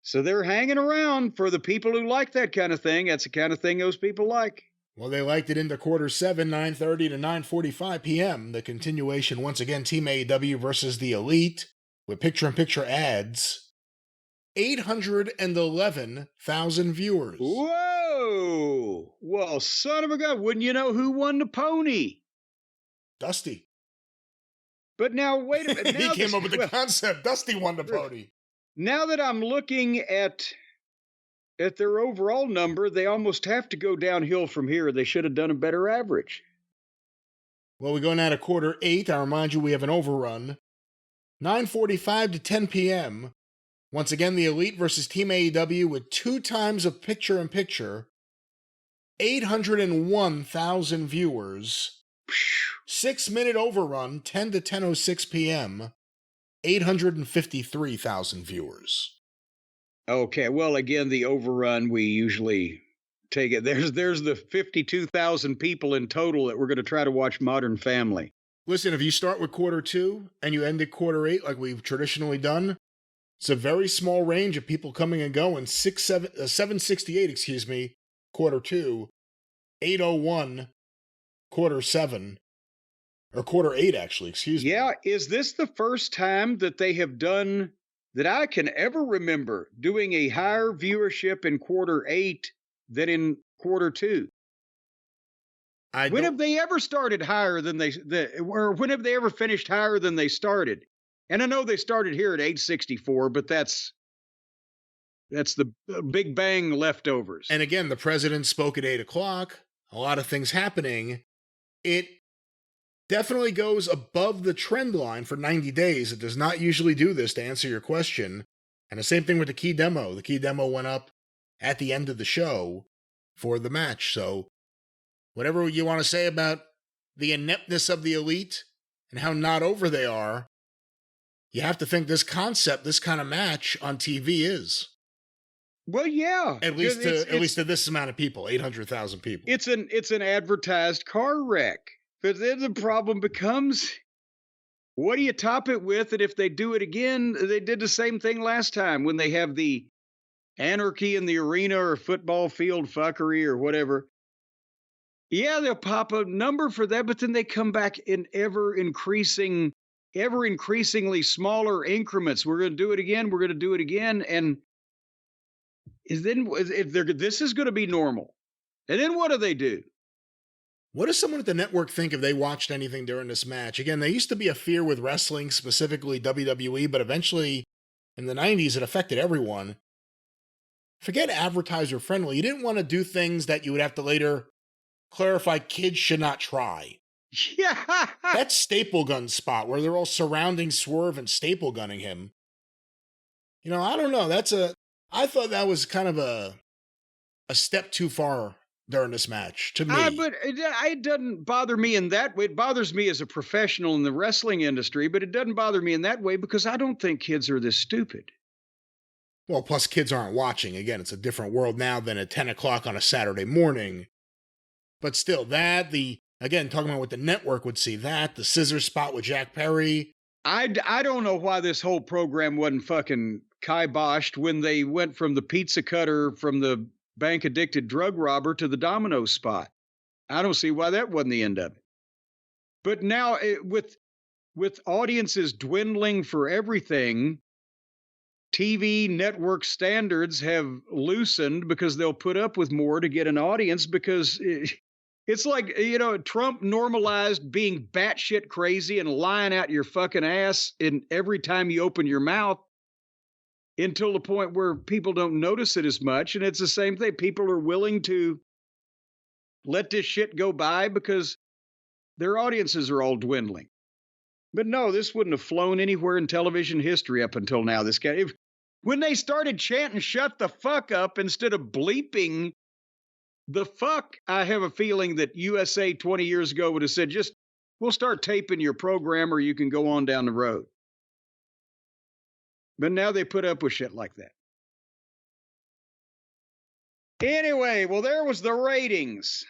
So they're hanging around for the people who like that kind of thing. That's the kind of thing those people like. Well, they liked it into quarter 7, 9:30 to 9:45 p.m. The continuation, once again, Team AEW versus the Elite with picture-in-picture ads. 811,000 viewers. Whoa! Well, son of a gun, wouldn't you know who won the pony? Dusty. But now, wait a minute. He came up with the concept. Dusty won the pony. Now that I'm looking at their overall number, they almost have to go downhill from here. They should have done a better average. Well, we go now to quarter 8. I remind you we have an overrun. 9:45 to 10 p.m. Once again, the Elite versus Team AEW with 2 times of picture-in-picture. 801,000 viewers. 6-minute overrun, 10 to 10:06 p.m. 853,000 viewers. Okay, well, again, the overrun, we usually take it. There's the 52,000 people in total that we're going to try to watch Modern Family. Listen, if you start with quarter 2 and you end at quarter 8 like we've traditionally done, it's a very small range of people coming and going. 768, quarter 2, 801, quarter 7, or quarter 8, actually, me. Yeah, is this the first time that they have done, that I can ever remember, doing a higher viewership in quarter 8 than in quarter 2? When have they ever started higher than or when have they ever finished higher than they started? And I know they started here at 864, but that's the Big Bang leftovers. And again, the president spoke at 8 o'clock. A lot of things happening. It definitely goes above the trend line for 90 days. It does not usually do this, to answer your question. And the same thing with the key demo. The key demo went up at the end of the show for the match. So whatever you want to say about the ineptness of the Elite and how not over they are, you have to think this concept, this kind of match on TV is. Well, yeah. At least to this amount of people, 800,000 people. It's an advertised car wreck. But then the problem becomes, what do you top it with? And if they do it again, they did the same thing last time when they have the anarchy in the arena or football field fuckery or whatever. Yeah, they'll pop a number for that, but then they come back in ever increasingly smaller increments. We're going to do it again. We're going to do it again. And this is going to be normal. And then what do? What does someone at the network think if they watched anything during this match? Again, there used to be a fear with wrestling, specifically WWE, but eventually in the 90s, it affected everyone. Forget advertiser friendly. You didn't want to do things that you would have to later clarify kids should not try. Yeah. That staple gun spot where they're all surrounding Swerve and staple gunning him. I don't know. I thought that was kind of a a step too far during this match to me. But it doesn't bother me in that way. It bothers me as a professional in the wrestling industry, but it doesn't bother me in that way because I don't think kids are this stupid. Well, plus kids aren't watching. Again, it's a different world now than at 10 o'clock on a Saturday morning. But still, again, talking about what the network would see, the scissor spot with Jack Perry. I don't know why this whole program wasn't fucking kiboshed when they went from the pizza cutter from the bank addicted drug robber to the domino spot. I don't see why that wasn't the end of it. But now with audiences dwindling for everything, TV network standards have loosened because they'll put up with more to get an audience because it's like, Trump normalized being batshit crazy and lying out your fucking ass in every time you open your mouth until the point where people don't notice it as much. And it's the same thing. People are willing to let this shit go by because their audiences are all dwindling. But no, this wouldn't have flown anywhere in television history up until now. When they started chanting, "Shut the fuck up," instead of bleeping the fuck, I have a feeling that USA 20 years ago would have said, we'll start taping your program or you can go on down the road. But now they put up with shit like that. Anyway, well, there was the ratings.